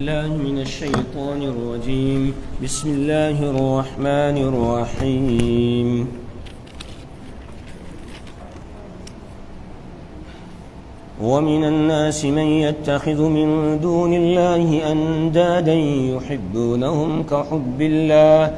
الله من الشيطان الرجيم بسم الله الرحمن الرحيم ومن الناس من يتخذ من دون الله أندادا يحبونهم كحب الله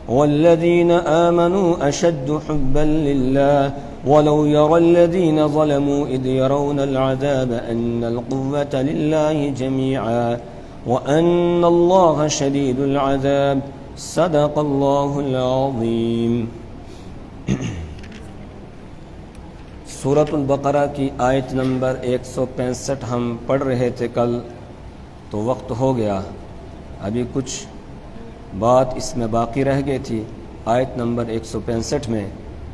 والذين آمنوا أشد حبا لله ولو يرى الذين ظلموا إذ يرون العذاب أن القوة لله جميعا وَأَنَّ اللَّهَ شَدِيدُ الْعَذَابِ صدق اللہ العظیم۔ سورۃ البقرہ کی آیت نمبر 165 ہم پڑھ رہے تھے کل، تو وقت ہو گیا، ابھی کچھ بات اس میں باقی رہ گئی تھی آیت نمبر 165 میں۔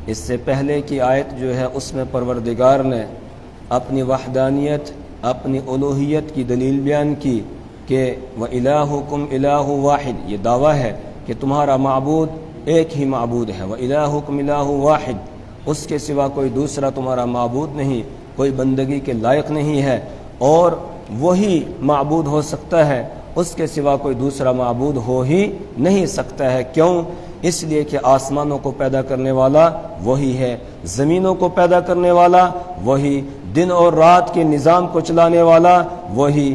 اس سے پہلے کی آیت جو ہے اس میں پروردگار نے اپنی وحدانیت، اپنی الوہیت کی دلیل بیان کی کہ وَإِلَٰهُكُمْ إِلَٰهٌ وَاحِدٌ، یہ دعویٰ ہے کہ تمہارا معبود ایک ہی معبود ہے۔ وَإِلَٰهُكُمْ إِلَٰهٌ وَاحِدٌ، اس کے سوا کوئی دوسرا تمہارا معبود نہیں، کوئی بندگی کے لائق نہیں ہے، اور وہی معبود ہو سکتا ہے، اس کے سوا کوئی دوسرا معبود ہو ہی نہیں سکتا ہے۔ کیوں؟ اس لیے کہ آسمانوں کو پیدا کرنے والا وہی ہے، زمینوں کو پیدا کرنے والا وہی، دن اور رات کے نظام کو چلانے والا وہی،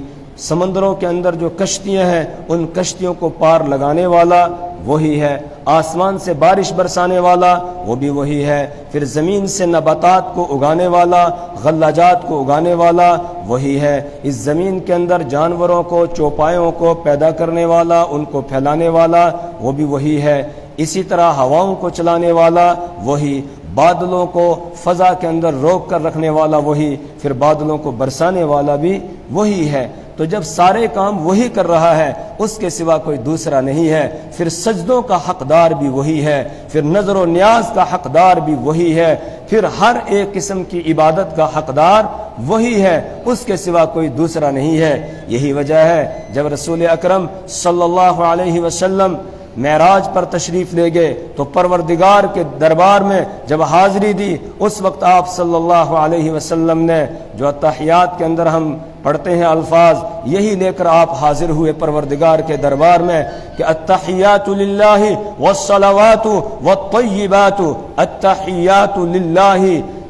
سمندروں کے اندر جو کشتیاں ہیں ان کشتیوں کو پار لگانے والا وہی ہے، آسمان سے بارش برسانے والا وہ بھی وہی ہے، پھر زمین سے نباتات کو اگانے والا، غلہ کو اگانے والا وہی ہے، اس زمین کے اندر جانوروں کو، چوپایوں کو پیدا کرنے والا، ان کو پھیلانے والا وہ بھی وہی ہے، اسی طرح ہواؤں کو چلانے والا وہی، بادلوں کو فضا کے اندر روک کر رکھنے والا وہی، پھر بادلوں کو برسانے والا بھی وہی ہے۔ تو جب سارے کام وہی کر رہا ہے، اس کے سوا کوئی دوسرا نہیں ہے، پھر سجدوں کا حقدار بھی وہی ہے، پھر نظر و نیاز کا حقدار بھی وہی ہے، پھر ہر ایک قسم کی عبادت کا حقدار وہی ہے، اس کے سوا کوئی دوسرا نہیں ہے۔ یہی وجہ ہے جب رسول اکرم صلی اللہ علیہ وسلم معراج پر تشریف لے گئے تو پروردگار کے دربار میں جب حاضری دی، اس وقت آپ صلی اللہ علیہ وسلم نے جو اتحیات کے اندر ہم پڑھتے ہیں الفاظ، یہی لے کر آپ حاضر ہوئے پروردگار کے دربار میں کہ التحیات للہ والصلوات والطیبات، التحیات للہ،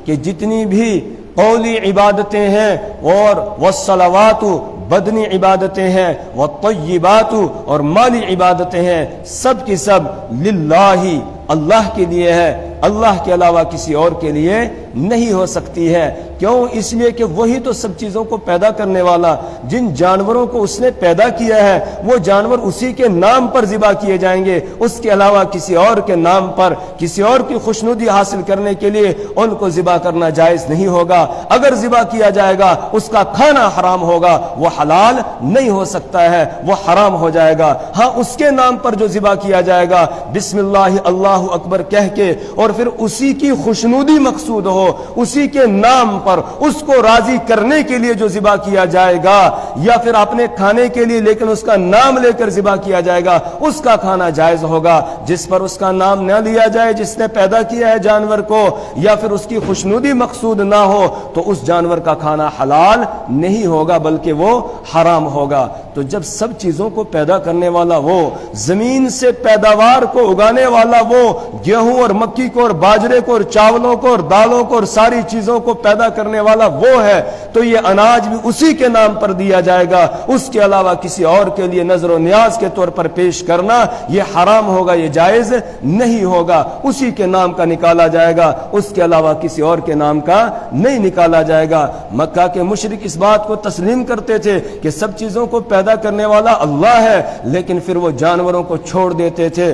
کہ جتنی بھی قولی عبادتیں ہیں اور والصلوات بدنی عبادتیں ہیں، والطیبات اور مالی عبادتیں ہیں، سب کی سب للہ، اللہ کے لیے ہے، اللہ کے علاوہ کسی اور کے لیے نہیں ہو سکتی ہے۔ کیوں؟ اس لیے کہ وہی تو سب چیزوں کو پیدا کرنے والا، جن جانوروں کو اس نے پیدا کیا ہے وہ جانور اسی کے نام پر ذبح کیے جائیں گے، اس کے علاوہ کسی اور کے نام پر، کسی اور کی خوشنودی حاصل کرنے کے لیے ان کو ذبح کرنا جائز نہیں ہوگا۔ اگر ذبح کیا جائے گا اس کا کھانا حرام ہوگا، وہ حلال نہیں ہو سکتا ہے، وہ حرام ہو جائے گا۔ ہاں، اس کے نام پر جو ذبح کیا جائے گا بسم اللہ اللہ اکبر کہہ کے، اور پھر اسی کی خوشنودی مقصود ہو، اسی کے نام پر اس کو راضی کرنے کے لیے جو ذبح کیا جائے گا، یا پھر اپنے کھانے کے لیے لیکن اس کا نام لے کر ذبح کیا جائے گا، اس کا کھانا جائز ہوگا۔ جس پر اس کا نام نہ لیا جائے، جس نے پیدا کیا ہے جانور کو، یا پھر اس کی خوشنودی مقصود نہ ہو، تو اس جانور کا کھانا حلال نہیں ہوگا بلکہ وہ حرام ہوگا۔ تو جب سب چیزوں کو پیدا کرنے والا وہ، زمین سے پیداوار کو اگانے والا وہ، گیہوں اور مکی کو اور باجرے کو اور چاولوں کو اور دالوں کو اور ساری چیزوں کو پیدا کرنے والا وہ ہے، تو یہ اناج بھی اسی کے نام پر دیا جائے گا، اس کے علاوہ کسی اور کے لیے نظر و نیاز کے طور پر پیش کرنا یہ حرام ہوگا، یہ جائز نہیں ہوگا۔ اسی کے نام کا نکالا جائے گا، اس کے علاوہ کسی اور کے نام کا نہیں نکالا جائے گا۔ مکہ کے مشرک اس بات کو تسلیم کرتے تھے کہ سب چیزوں کو پیدا کرنے والا اللہ ہے، لیکن پھر وہ جانوروں کو چھوڑ دیتے تھے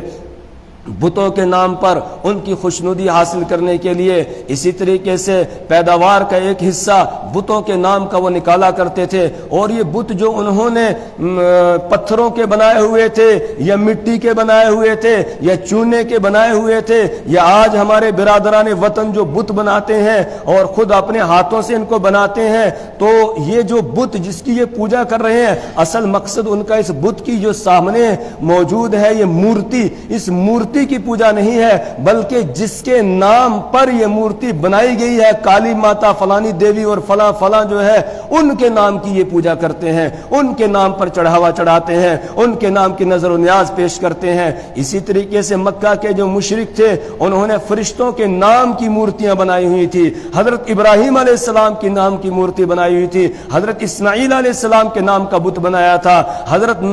بتوں کے نام پر ان کی خوشنودی حاصل کرنے کے لیے۔ اسی طریقے سے پیداوار کا ایک حصہ بتوں کے نام کا وہ نکالا کرتے تھے، اور یہ بت جو انہوں نے پتھروں کے بنائے ہوئے تھے یا مٹی کے بنائے ہوئے تھے یا چونے کے بنائے ہوئے تھے، یا آج ہمارے برادران وطن جو بت بناتے ہیں اور خود اپنے ہاتھوں سے ان کو بناتے ہیں، تو یہ جو بت جس کی یہ پوجا کر رہے ہیں، اصل مقصد ان کا اس بت کی جو سامنے موجود ہے یہ مورتی، اس مورتی مورتی کی پوجا نہیں ہے، بلکہ جس کے نام پر یہ مورتی بنائی گئی ہے، کالی ماتا، فلانی دیوی اور فلاں فلاں جو ہے، ان کے نام کی یہ پوجا کرتے ہیں، ان کے نام پر چڑھاوا چڑھاتے ہیں، ان کے نام کی نظر و نیاز پیش کرتے ہیں۔ اسی طریقے سے مکہ کے جو مشرک تھے انہوں نے فرشتوں کے نام کی مورتیاں بنائی ہوئی تھی، حضرت ابراہیم علیہ السلام کے نام کی مورتی بنائی ہوئی تھی، حضرت اسماعیل علیہ السلام کے نام کا بت بنایا تھا، حضرت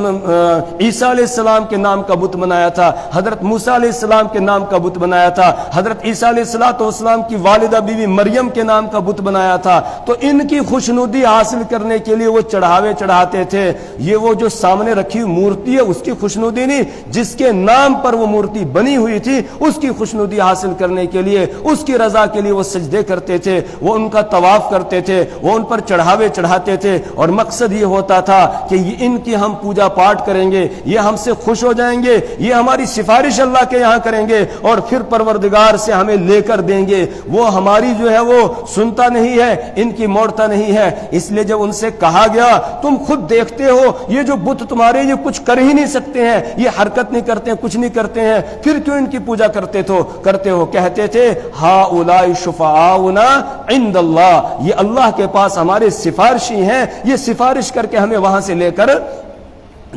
عیسیٰ علیہ السلام کے نام کا بت بنایا تھا، حضرت موسیٰ علیہ السلام کے نام کا بت بنایا تھا، حضرت عیسیٰ علیہ السلام کی والدہ بی بی مریم کے نام کا بت بنایا تھا۔ تو ان کی خوشنودی حاصل کرنے کے لیے وہ چڑھاوے چڑھاتے تھے۔ یہ وہ جو سامنے رکھی مورتی ہے اس کی خوشنودی نہیں، جس کے نام پر وہ مورتی بنی ہوئی تھی اس کی خوشنودی حاصل کرنے کے لیے، اس کی رضا کے لیے وہ سجدے کرتے تھے، وہ ان کا طواف کرتے تھے، وہ ان پر چڑھاوے چڑھاتے تھے، اور مقصد یہ ہوتا تھا کہ ان کی ہم پوجا پاٹ کریں گے، یہ ہم سے خوش ہو جائیں گے، یہ ہماری سفارش اللہ کے یہاں کریں گے اور پھر پروردگار سے ہمیں لے کر دیں گے۔ وہ ہماری جو ہے وہ سنتا نہیں ہے، ان کی موڑتا نہیں ہے۔ اس لیے جب ان سے کہا گیا تم خود دیکھتے ہو یہ جو بت تمہارے یہ کچھ کر ہی نہیں سکتے ہیں، یہ حرکت نہیں کرتے ہیں، کچھ نہیں کرتے ہیں، پھر کیوں ان کی پوجا کرتے ہو؟ کہتے تھے ہؤلاء شفعاؤنا عند اللہ، یہ اللہ کے پاس ہمارے سفارشی ہیں، یہ سفارش کر کے ہمیں وہاں سے لے کر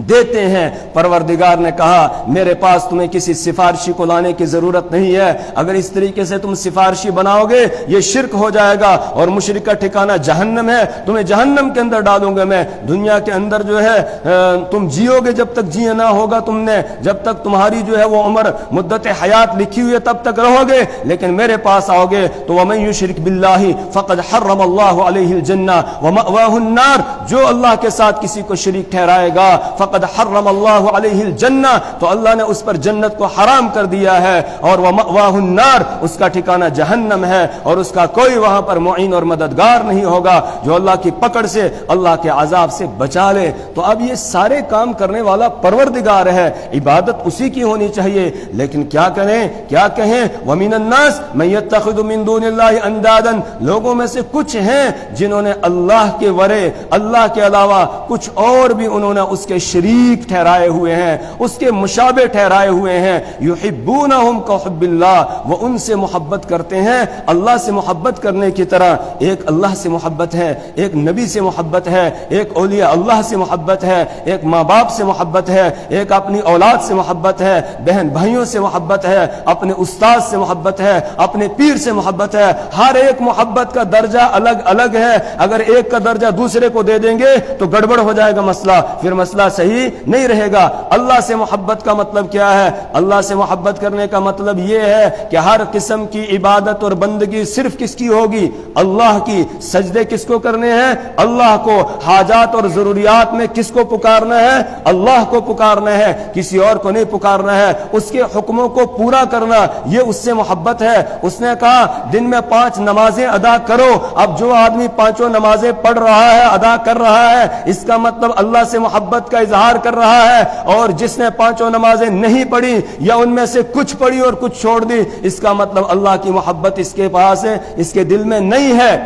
دیتے ہیں۔ پروردگار نے کہا میرے پاس تمہیں کسی سفارشی کو لانے کی ضرورت نہیں ہے، اگر اس طریقے سے تم سفارشی بناؤ گے یہ شرک ہو جائے گا، اور مشرک کا ٹھکانہ جہنم ہے، تمہیں جہنم کے اندر ڈالوں گا میں۔ دنیا کے اندر جو ہے تم جیو گے جب تک جینا ہوگا تم نے، جب تک تمہاری جو ہے وہ عمر مدت حیات لکھی ہوئی ہے تب تک رہو گے، لیکن میرے پاس آؤ گے تو وَمَن يُشْرِكْ بِاللَّهِ فَقَدْ حَرَّمَ اللَّهُ عَلَيْهِ الْجَنَّةَ وَمَأْوَاهُ النَّارُ، جو اللہ کے ساتھ کسی کو شریک ٹھہرائے گا فقد حرم اللہ علیہ الجنہ، تو اللہ نے اس پر جنت کو حرام کر دیا ہے، اور ومأواہ النار، اس کا ٹھکانہ جہنم ہے، اور اس کا کوئی وہاں پر معین اور مددگار نہیں ہوگا جو اللہ کی پکڑ سے، اللہ کے عذاب سے بچا لے۔ تو اب یہ سارے کام کرنے والا پروردگار ہے، عبادت اسی کی ہونی چاہیے، لیکن کیا کریں، کیا کہیں؟ وَمِنَ النَّاسِ مَن يَتَّخِذُ مِن دُونِ اللَّهِ أَندَادًا، لوگوں میں سے کچھ ہیں جنہوں نے اللہ کے ورے، اللہ کے علاوہ کچھ اور بھی انہوں نے اس کے شریک ٹھہرائے ہوئے ہیں، اس کے مشابہ ٹھہرائے ہوئے ہیں۔ یحبونہم کحب اللہ، وہ ان سے محبت کرتے ہیں اللہ سے محبت کرنے کی طرح۔ ایک اللہ سے محبت ہے، ایک نبی سے محبت ہے، ایک اولیاء اللہ سے محبت ہے، ایک ماں باپ سے محبت ہے، ایک اپنی اولاد سے محبت ہے، بہن بھائیوں سے محبت ہے، اپنے استاد سے محبت ہے، اپنے پیر سے محبت ہے۔ ہر ایک محبت کا درجہ الگ الگ ہے، اگر ایک کا درجہ دوسرے کو دے دیں گے تو گڑبڑ ہو جائے گا مسئلہ، پھر مسئلہ صحیح نہیں رہے گا۔ اللہ سے محبت کا مطلب کیا ہے؟ اللہ سے محبت کرنے کا مطلب یہ ہے کہ ہر قسم کی عبادت اور بندگی صرف کس کی ہوگی؟ اللہ کی۔ سجدے کس کو کرنے ہیں؟ اللہ کو۔ حاجات اور ضروریات میں کس کو پکارنا ہے؟ اللہ کو پکارنا ہے، کسی اور کو نہیں پکارنا ہے۔ اس کے حکموں کو پورا کرنا، یہ اس سے محبت ہے۔ اس نے کہا دن میں 5 نمازیں ادا کرو۔ اب جو آدمی 5 نمازیں پڑھ رہا ہے، ادا کر رہا ہے، اس کا مطلب اللہ سے محبت کا اظہار کر رہا ہے، اور جس نے 5 نمازیں نہیں پڑھی یا ان میں سے کچھ پڑھی اور کچھ چھوڑ دی، اس کا مطلب اللہ کی محبت اس کے پاس ہے، اس کے دل میں نہیں ہے۔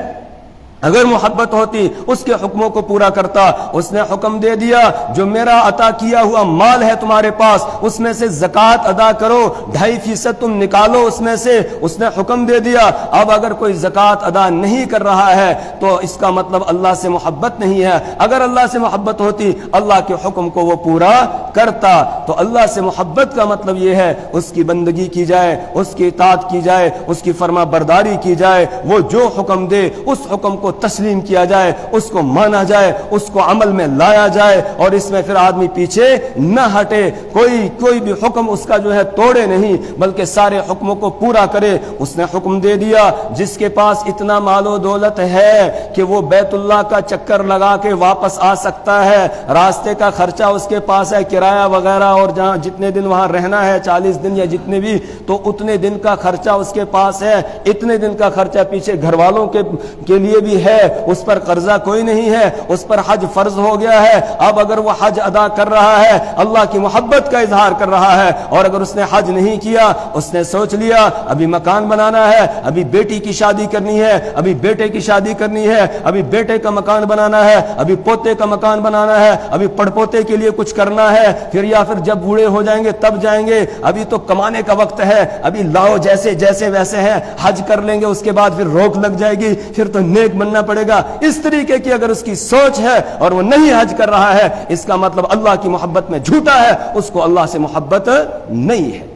اگر محبت ہوتی اس کے حکموں کو پورا کرتا۔ اس نے حکم دے دیا جو میرا عطا کیا ہوا مال ہے تمہارے پاس اس میں سے زکوٰۃ ادا کرو، 2.5% تم نکالو اس میں سے، اس نے حکم دے دیا۔ اب اگر کوئی زکوٰۃ ادا نہیں کر رہا ہے تو اس کا مطلب اللہ سے محبت نہیں ہے۔ اگر اللہ سے محبت ہوتی اللہ کے حکم کو وہ پورا کرتا۔ تو اللہ سے محبت کا مطلب یہ ہے اس کی بندگی کی جائے، اس کی اطاعت کی جائے، اس کی فرما برداری کی جائے، وہ جو حکم دے اس حکم کو تسلیم کیا جائے، اس کو مانا جائے، اس کو عمل میں لایا جائے، اور اس میں پھر آدمی پیچھے نہ ہٹے، کوئی بھی حکم اس کا جو ہے توڑے نہیں بلکہ سارے حکموں کو پورا کرے۔ اس نے حکم دے دیا جس کے پاس اتنا مال و دولت ہے کہ وہ بیت اللہ کا چکر لگا کے واپس آ سکتا ہے، راستے کا خرچہ اس کے پاس ہے، کرایہ وغیرہ، اور جہاں جتنے دن وہاں رہنا ہے 40 دن یا جتنے بھی، تو اتنے دن کا خرچہ اس کے پاس ہے، اتنے دن کا خرچہ پیچھے گھر والوں کے لیے بھی کوئی ہے، اس پر قرضہ کوئی نہیں ہے، اس پر حج فرض ہو گیا ہے، اب اگر وہ حج ادا کر رہا ہے اللہ کی محبت کا اظہار کر رہا ہے، اور اگر اس نے حج نہیں کیا، اس نے سوچ لیا ابھی مکان بنانا ہے، ابھی بیٹی کی شادی کرنی ہے، ابھی بیٹے کی شادی کرنی ہے، ابھی بیٹے کا مکان بنانا ہے، ابھی پوتے کا مکان بنانا ہے، ابھی پڑپوتے کے لیے کچھ کرنا ہے، پھر یا پھر جب بوڑھے ہو جائیں گے تب جائیں گے، ابھی تو کمانے کا وقت ہے، ابھی لاؤ جیسے جیسے ویسے ہیں، حج کر لیں گے اس کے بعد پھر روک لگ جائے گی، پھر تو نیک بننا پڑے گا، اس طریقے کی اگر اس کی سوچ ہے اور وہ نہیں حج کر رہا ہے، اس کا مطلب اللہ کی محبت میں جھوٹا ہے، اس کو اللہ سے محبت نہیں ہے۔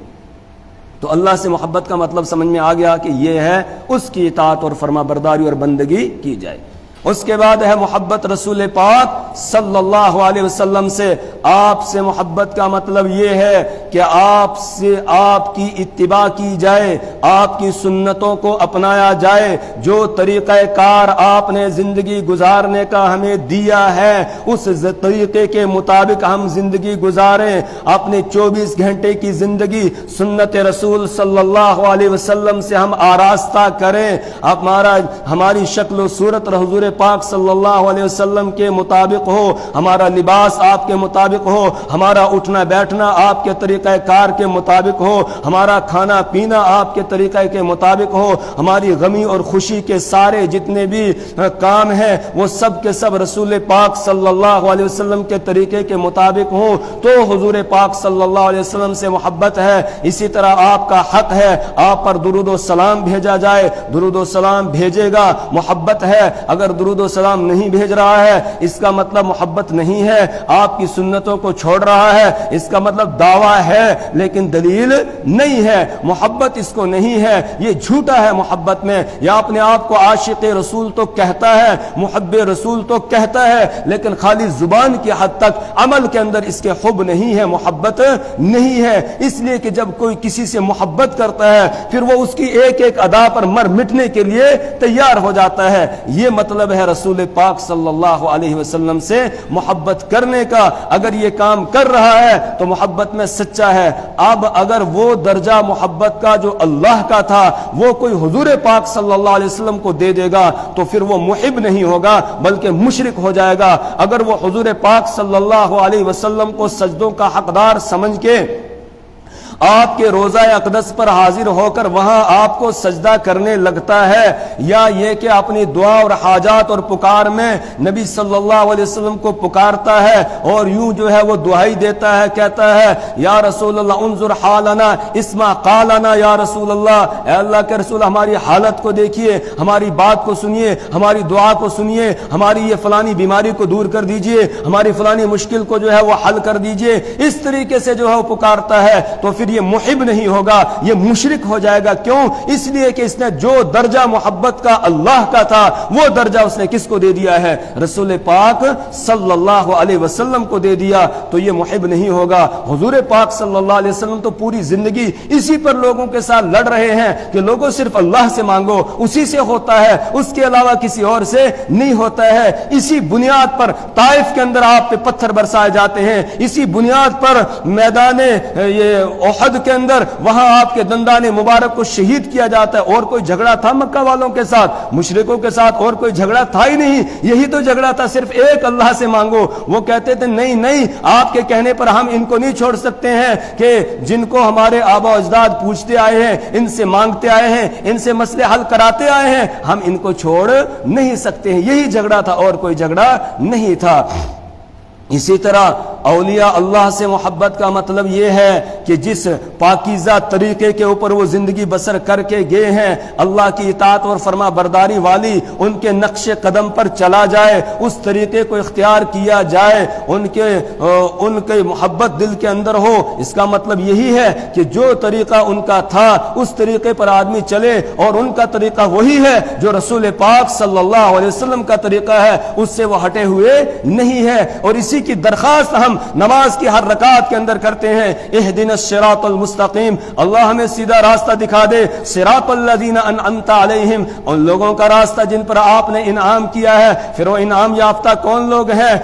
تو اللہ سے محبت کا مطلب سمجھ میں آ گیا کہ یہ ہے اس کی اطاعت اور فرما برداری اور بندگی کی جائے۔ اس کے بعد ہے محبت رسول پاک صلی اللہ علیہ وسلم سے۔ آپ سے محبت کا مطلب یہ ہے کہ آپ سے آپ کی اتباع کی جائے، آپ کی سنتوں کو اپنایا جائے، جو طریقہ کار آپ نے زندگی گزارنے کا ہمیں دیا ہے اس طریقے کے مطابق ہم زندگی گزاریں، اپنے 24 گھنٹے کی زندگی سنت رسول صلی اللہ علیہ وسلم سے ہم آراستہ کریں، ہماری شکل و صورت حضور پاک صلی اللہ علیہ وسلم کے مطابق ہو، ہمارا لباس آپ کے مطابق ہو، ہمارا اٹھنا بیٹھنا آپ کے طریقہ کار کے مطابق ہو، ہمارا کھانا پینا آپ کے طریقہ کے مطابق ہو، ہماری غمی اور خوشی کے سارے جتنے بھی کام ہیں وہ سب کے سب رسول پاک صلی اللہ علیہ وسلم کے طریقے کے مطابق ہوں، تو حضور پاک صلی اللہ علیہ وسلم سے محبت ہے۔ اسی طرح آپ کا حق ہے آپ پر درود و سلام بھیجا جائے، درود و سلام بھیجے گا، محبت ہے۔ اگر درود و سلام نہیں بھیج رہا ہے اس کا مطلب محبت نہیں ہے، آپ کی سنتوں کو چھوڑ رہا ہے، اس کا مطلب دعویٰ ہے لیکن دلیل نہیں ہے، محبت اس کو نہیں ہے، یہ جھوٹا ہے محبت میں، یا اپنے آپ کو عاشق رسول تو کہتا ہے، محب رسول تو کہتا ہے، لیکن خالی زبان کی حد تک، عمل کے اندر اس کے حب نہیں ہے، محبت نہیں ہے۔ اس لیے کہ جب کوئی کسی سے محبت کرتا ہے پھر وہ اس کی ایک ایک ادا پر مر مٹنے کے لیے تیار ہو جاتا ہے، یہ مطلب ہے رسول پاک صلی اللہ علیہ وسلم سے محبت کرنے کا۔ اگر یہ کام کر رہا ہے تو محبت میں سچا ہے۔ اب اگر وہ درجہ محبت کا جو اللہ کا تھا وہ کوئی حضور پاک صلی اللہ علیہ وسلم کو دے دے گا تو پھر وہ محب نہیں ہوگا بلکہ مشرک ہو جائے گا۔ اگر وہ حضور پاک صلی اللہ علیہ وسلم کو سجدوں کا حقدار سمجھ کے آپ کے روضہ اقدس پر حاضر ہو کر وہاں آپ کو سجدہ کرنے لگتا ہے، یا یہ کہ اپنی دعا اور حاجات اور پکار میں نبی صلی اللہ علیہ وسلم کو پکارتا ہے اور یوں جو ہے وہ دعائی دیتا ہے، کہتا ہے یا رسول اللہ انظر حالنا اسمع قالنا، یا رسول اللہ، اے اللہ کے رسول ہماری حالت کو دیکھیے، ہماری بات کو سنیے، ہماری دعا کو سنیے، ہماری یہ فلانی بیماری کو دور کر دیجئے، ہماری فلانی مشکل کو جو ہے وہ حل کر دیجئے، اس طریقے سے جو ہے وہ پکارتا ہے تو پھر یہ محب نہیں ہوگا، یہ مشرک ہو جائے گا۔ کیوں؟ اس لیے کہ اس نے جو درجہ محبت کا اللہ کا تھا وہ درجہ اس نے کس کو دے دیا ہے؟ رسول پاک صلی اللہ علیہ وسلم کو دے دیا، تو یہ محب نہیں ہوگا۔ حضور پاک صلی اللہ علیہ وسلم تو پوری زندگی اسی پر لوگوں کے ساتھ لڑ رہے ہیں کہ لوگوں صرف اللہ سے مانگو، اسی سے ہوتا ہے، اس کے علاوہ کسی اور سے نہیں ہوتا ہے۔ اسی بنیاد پر طائف کے اندر آپ پہ پتھر برسائے جاتے ہیں، اسی بنیاد پر میدان یہ احد کے اندر وہاں آپ کے دندان مبارک کو شہید کیا جاتا ہے۔ اور کوئی جھگڑا تھا مکہ والوں کے ساتھ؟ مشرکوں کے ساتھ اور کوئی جھگڑا تھا ہی نہیں، یہی تو جھگڑا تھا، صرف ایک اللہ سے مانگو۔ وہ کہتے تھے نہیں نہیں، آپ کے کہنے پر ہم ان کو نہیں چھوڑ سکتے ہیں کہ جن کو ہمارے آبا و اجداد پوچھتے آئے ہیں، ان سے مانگتے آئے ہیں، ان سے مسئلے حل کراتے آئے ہیں، ہم ان کو چھوڑ نہیں سکتے ہیں۔ یہی جھگڑا تھا اور کوئی جھگڑا نہیں تھا۔ اسی طرح اولیاء اللہ سے محبت کا مطلب یہ ہے کہ جس پاکیزہ طریقے کے اوپر وہ زندگی بسر کر کے گئے ہیں، اللہ کی اطاعت اور فرما برداری والی، ان کے نقش قدم پر چلا جائے، اس طریقے کو اختیار کیا جائے، ان کے محبت دل کے اندر ہو۔ اس کا مطلب یہی ہے کہ جو طریقہ ان کا تھا اس طریقے پر آدمی چلے، اور ان کا طریقہ وہی ہے جو رسول پاک صلی اللہ علیہ وسلم کا طریقہ ہے، اس سے وہ ہٹے ہوئے نہیں ہے۔ اور اسی کی درخواست ہم نماز کی ہر رکعت کے اندر کرتے ہیں، اہدنا الصراط المستقیم، اللہ ہمیں سیدھا راستہ دکھا دے، صراط الذین انعمت علیہم، ان لوگوں کا راستہ جن پر آپ نے انعام کیا ہے۔ پھر وہ انعام یافتہ کون لوگ ہیں؟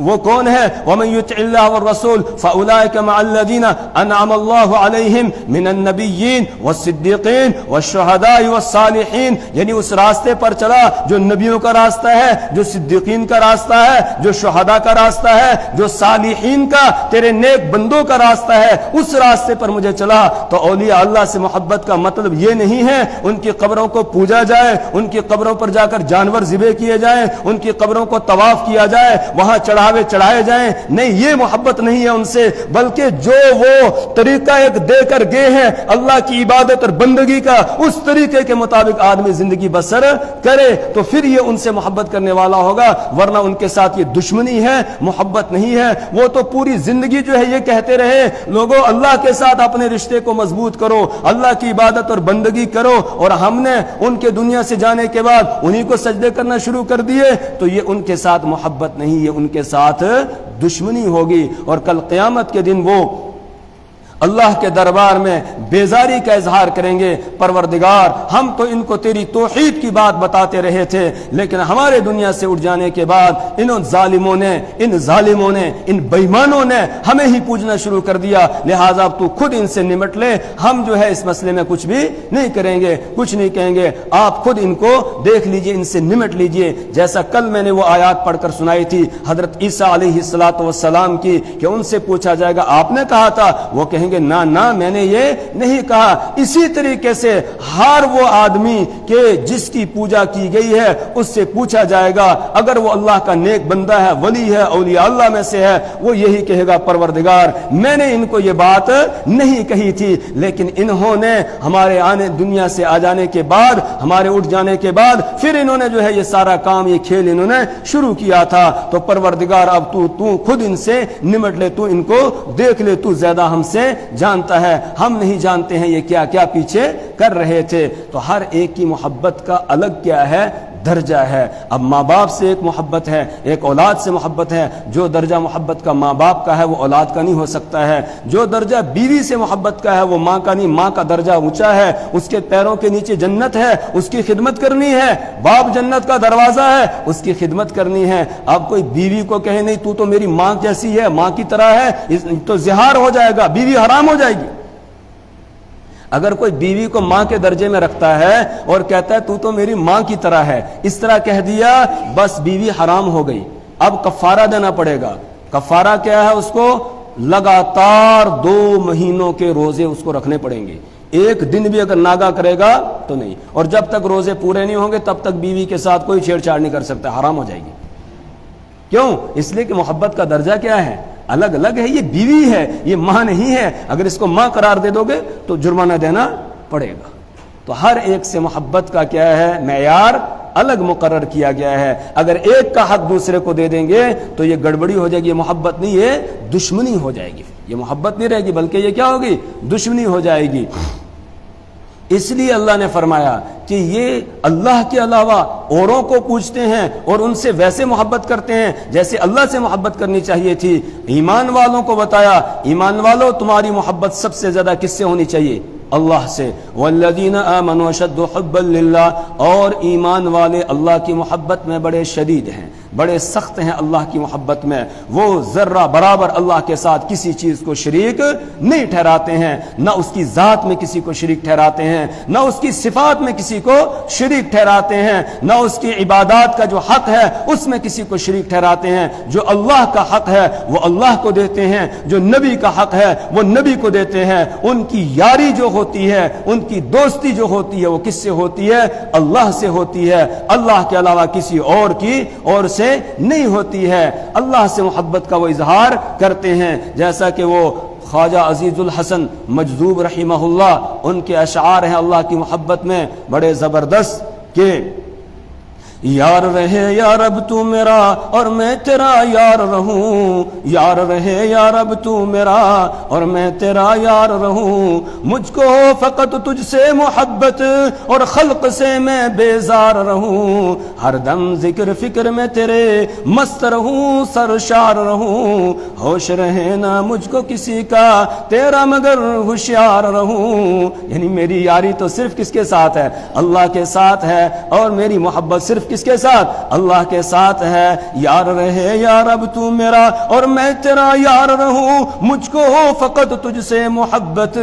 وہ کون ہے؟ وَمَن يُطِعِ اللَّهَ وَالرَّسُولَ فَأُولَٰئِكَ مَعَ الَّذِينَ أَنْعَمَ اللَّهُ عَلَيْهِمْ مِنَ النَّبِيِّينَ وَالصِّدِّيقِينَ وَالشُّهَدَاءِ وَالصَّالِحِينَ، یعنی اس راستے پر چلا جو نبیوں کا راستہ ہے، جو صدیقین کا راستہ ہے، جو شہداء کا راستہ ہے، جو صالحین کا، تیرے نیک بندوں کا راستہ ہے، اس راستے پر مجھے چلا۔ تو اولیاء اللہ سے محبت کا مطلب یہ نہیں ہے ان کی قبروں کو پوجا جائے، ان کی قبروں پر جا کر جانور ذبح کیے جائیں، ان کی قبروں کو طواف کیا جائے، وہاں چڑھاوے چڑھائے جائیں، نہیں، یہ محبت نہیں ہے ان سے، بلکہ جو وہ طریقہ ایک دے کر گئے ہیں اللہ کی عبادت اور بندگی کا، اس طریقے کے مطابق آدمی زندگی بسر کرے تو پھر یہ ان سے محبت کرنے والا ہوگا، ورنہ ان کے ساتھ یہ دشمنی ہے، محبت نہیں ہے۔ وہ تو پوری زندگی جو ہے یہ کہتے رہے لوگوں اللہ کے ساتھ اپنے رشتے کو مضبوط کرو، اللہ کی عبادت اور بندگی کرو، اور ہم نے ان کے دنیا سے جانے کے بعد انہی کو سجدے کرنا شروع کر دیے، تو یہ ان کے ساتھ محبت نہیں، یہ ان کے ساتھ دشمنی ہوگی، اور کل قیامت کے دن وہ اللہ کے دربار میں بیزاری کا اظہار کریں گے، پروردگار ہم تو ان کو تیری توحید کی بات بتاتے رہے تھے، لیکن ہمارے دنیا سے اٹھ جانے کے بعد ان ظالموں نے، ان بےایمانوں نے ہمیں ہی پوجنا شروع کر دیا، لہٰذا اب تو خود ان سے نمٹ لے، ہم جو ہے اس مسئلے میں کچھ بھی نہیں کریں گے، کچھ نہیں کہیں گے، آپ خود ان کو دیکھ لیجئے، ان سے نمٹ لیجئے۔ جیسا کل میں نے وہ آیات پڑھ کر سنائی تھی حضرت عیسیٰ علیہ السلام کی، کہ ان سے پوچھا جائے گا آپ نے کہا تھا، وہ کہیں گے نہ میں نے یہ نہیں کہا۔ اسی طریقے سے ہر وہ آدمی کہ جس کی پوجا کی گئی ہے اس سے پوچھا جائے گا، اگر وہ اللہ کا نیک بندہ ہے، ولی ہے، اولیاء اللہ میں سے ہے، وہ یہی کہے گا پروردگار میں نے ان کو یہ بات نہیں کہی تھی، لیکن انہوں نے ہمارے آنے، دنیا سے آ جانے کے بعد، ہمارے اٹھ جانے کے بعد پھر انہوں نے جو ہے یہ سارا کام، یہ کھیل انہوں نے شروع کیا تھا، تو پروردگار اب تو خود ان سے نمٹ لے، تو ان کو دیکھ لے، تو زیادہ ہم سے جانتا ہے، ہم نہیں جانتے ہیں یہ کیا کیا پیچھے کر رہے تھے۔ تو ہر ایک کی محبت کا الگ کیا ہے؟ درجہ ہے۔ اب ماں باپ سے ایک محبت ہے، ایک اولاد سے محبت ہے، جو درجہ محبت کا ماں باپ کا ہے وہ اولاد کا نہیں ہو سکتا ہے، جو درجہ بیوی سے محبت کا ہے وہ ماں کا نہیں، ماں کا درجہ اونچا ہے، اس کے پیروں کے نیچے جنت ہے، اس کی خدمت کرنی ہے، باپ جنت کا دروازہ ہے، اس کی خدمت کرنی ہے۔ اب کوئی بیوی کو کہے نہیں تو میری ماں جیسی ہے، ماں کی طرح ہے، تو زہار ہو جائے گا، بیوی حرام ہو جائے گی۔ اگر کوئی بیوی کو ماں کے درجے میں رکھتا ہے اور کہتا ہے تو میری ماں کی طرح ہے، اس طرح کہہ دیا، بس بیوی حرام ہو گئی۔ اب کفارہ دینا پڑے گا۔ کفارہ کیا ہے؟ اس کو لگاتار 2 مہینوں کے روزے اس کو رکھنے پڑیں گے، ایک دن بھی اگر ناگا کرے گا تو نہیں، اور جب تک روزے پورے نہیں ہوں گے تب تک بیوی کے ساتھ کوئی چھیڑ چھاڑ نہیں کر سکتا، حرام ہو جائے گی۔ کیوں؟ اس لیے کہ محبت کا درجہ کیا ہے؟ الگ الگ ہے، یہ بیوی ہے، یہ ماں نہیں ہے، اگر اس کو ماں قرار دے دو گے تو جرمانہ دینا پڑے گا۔ تو ہر ایک سے محبت کا کیا ہے؟ معیار الگ مقرر کیا گیا ہے۔ اگر ایک کا حق دوسرے کو دے دیں گے تو یہ گڑبڑی ہو جائے گی، یہ محبت نہیں، یہ دشمنی ہو جائے گی، یہ محبت نہیں رہے گی بلکہ یہ کیا ہوگی؟ دشمنی ہو جائے گی۔ اس لیے اللہ نے فرمایا کہ یہ اللہ کے علاوہ اوروں کو پوچھتے ہیں اور ان سے ویسے محبت کرتے ہیں جیسے اللہ سے محبت کرنی چاہیے تھی۔ ایمان والوں کو بتایا، ایمان والوں تمہاری محبت سب سے زیادہ کس سے ہونی چاہیے؟ اللہ سے۔ والذین آمنوا اشد حبا للہ، اور ایمان والے اللہ کی محبت میں بڑے شدید ہیں، بڑے سخت ہیں اللہ کی محبت میں، وہ ذرہ برابر اللہ کے ساتھ کسی چیز کو شریک نہیں ٹھہراتے ہیں، نہ اس کی ذات میں کسی کو شریک ٹھہراتے ہیں، نہ اس کی صفات میں کسی کو شریک ٹھہراتے ہیں، نہ اس کی عبادات کا جو حق ہے اس میں کسی کو شریک ٹھہراتے ہیں۔ جو اللہ کا حق ہے وہ اللہ کو دیتے ہیں، جو نبی کا حق ہے وہ نبی کو دیتے ہیں۔ ان کی یاری جو ہوتی ہے، ان کی دوستی جو ہوتی ہے وہ کس سے ہوتی ہے؟ اللہ سے ہوتی ہے، اللہ کے علاوہ کسی اور کی اور سے نہیں ہوتی ہے۔ اللہ سے محبت کا وہ اظہار کرتے ہیں، جیسا کہ وہ خواجہ عزیز الحسن مجذوب رحمہ اللہ، ان کے اشعار ہیں اللہ کی محبت میں بڑے زبردست کہ یار رہے یا رب تو میرا اور میں تیرا یار رہوں، یار رہے یا رب تو میرا اور میں تیرا یار رہوں، مجھ کو فقط تجھ سے محبت اور خلق سے میں بیزار رہوں، ہر دم ذکر فکر میں تیرے مست رہوں، سرشار رہوں، ہوش رہے نہ مجھ کو کسی کا تیرا مگر ہوشیار رہوں۔ یعنی میری یاری تو صرف کس کے ساتھ ہے؟ اللہ کے ساتھ ہے، اور میری محبت صرف کس کے ساتھ؟ اللہ کے ساتھ ہے. یار رہے یا رب تو میرا اور میں تیرا یار رہوں, مجھ کو فقط تجھ سے محبت,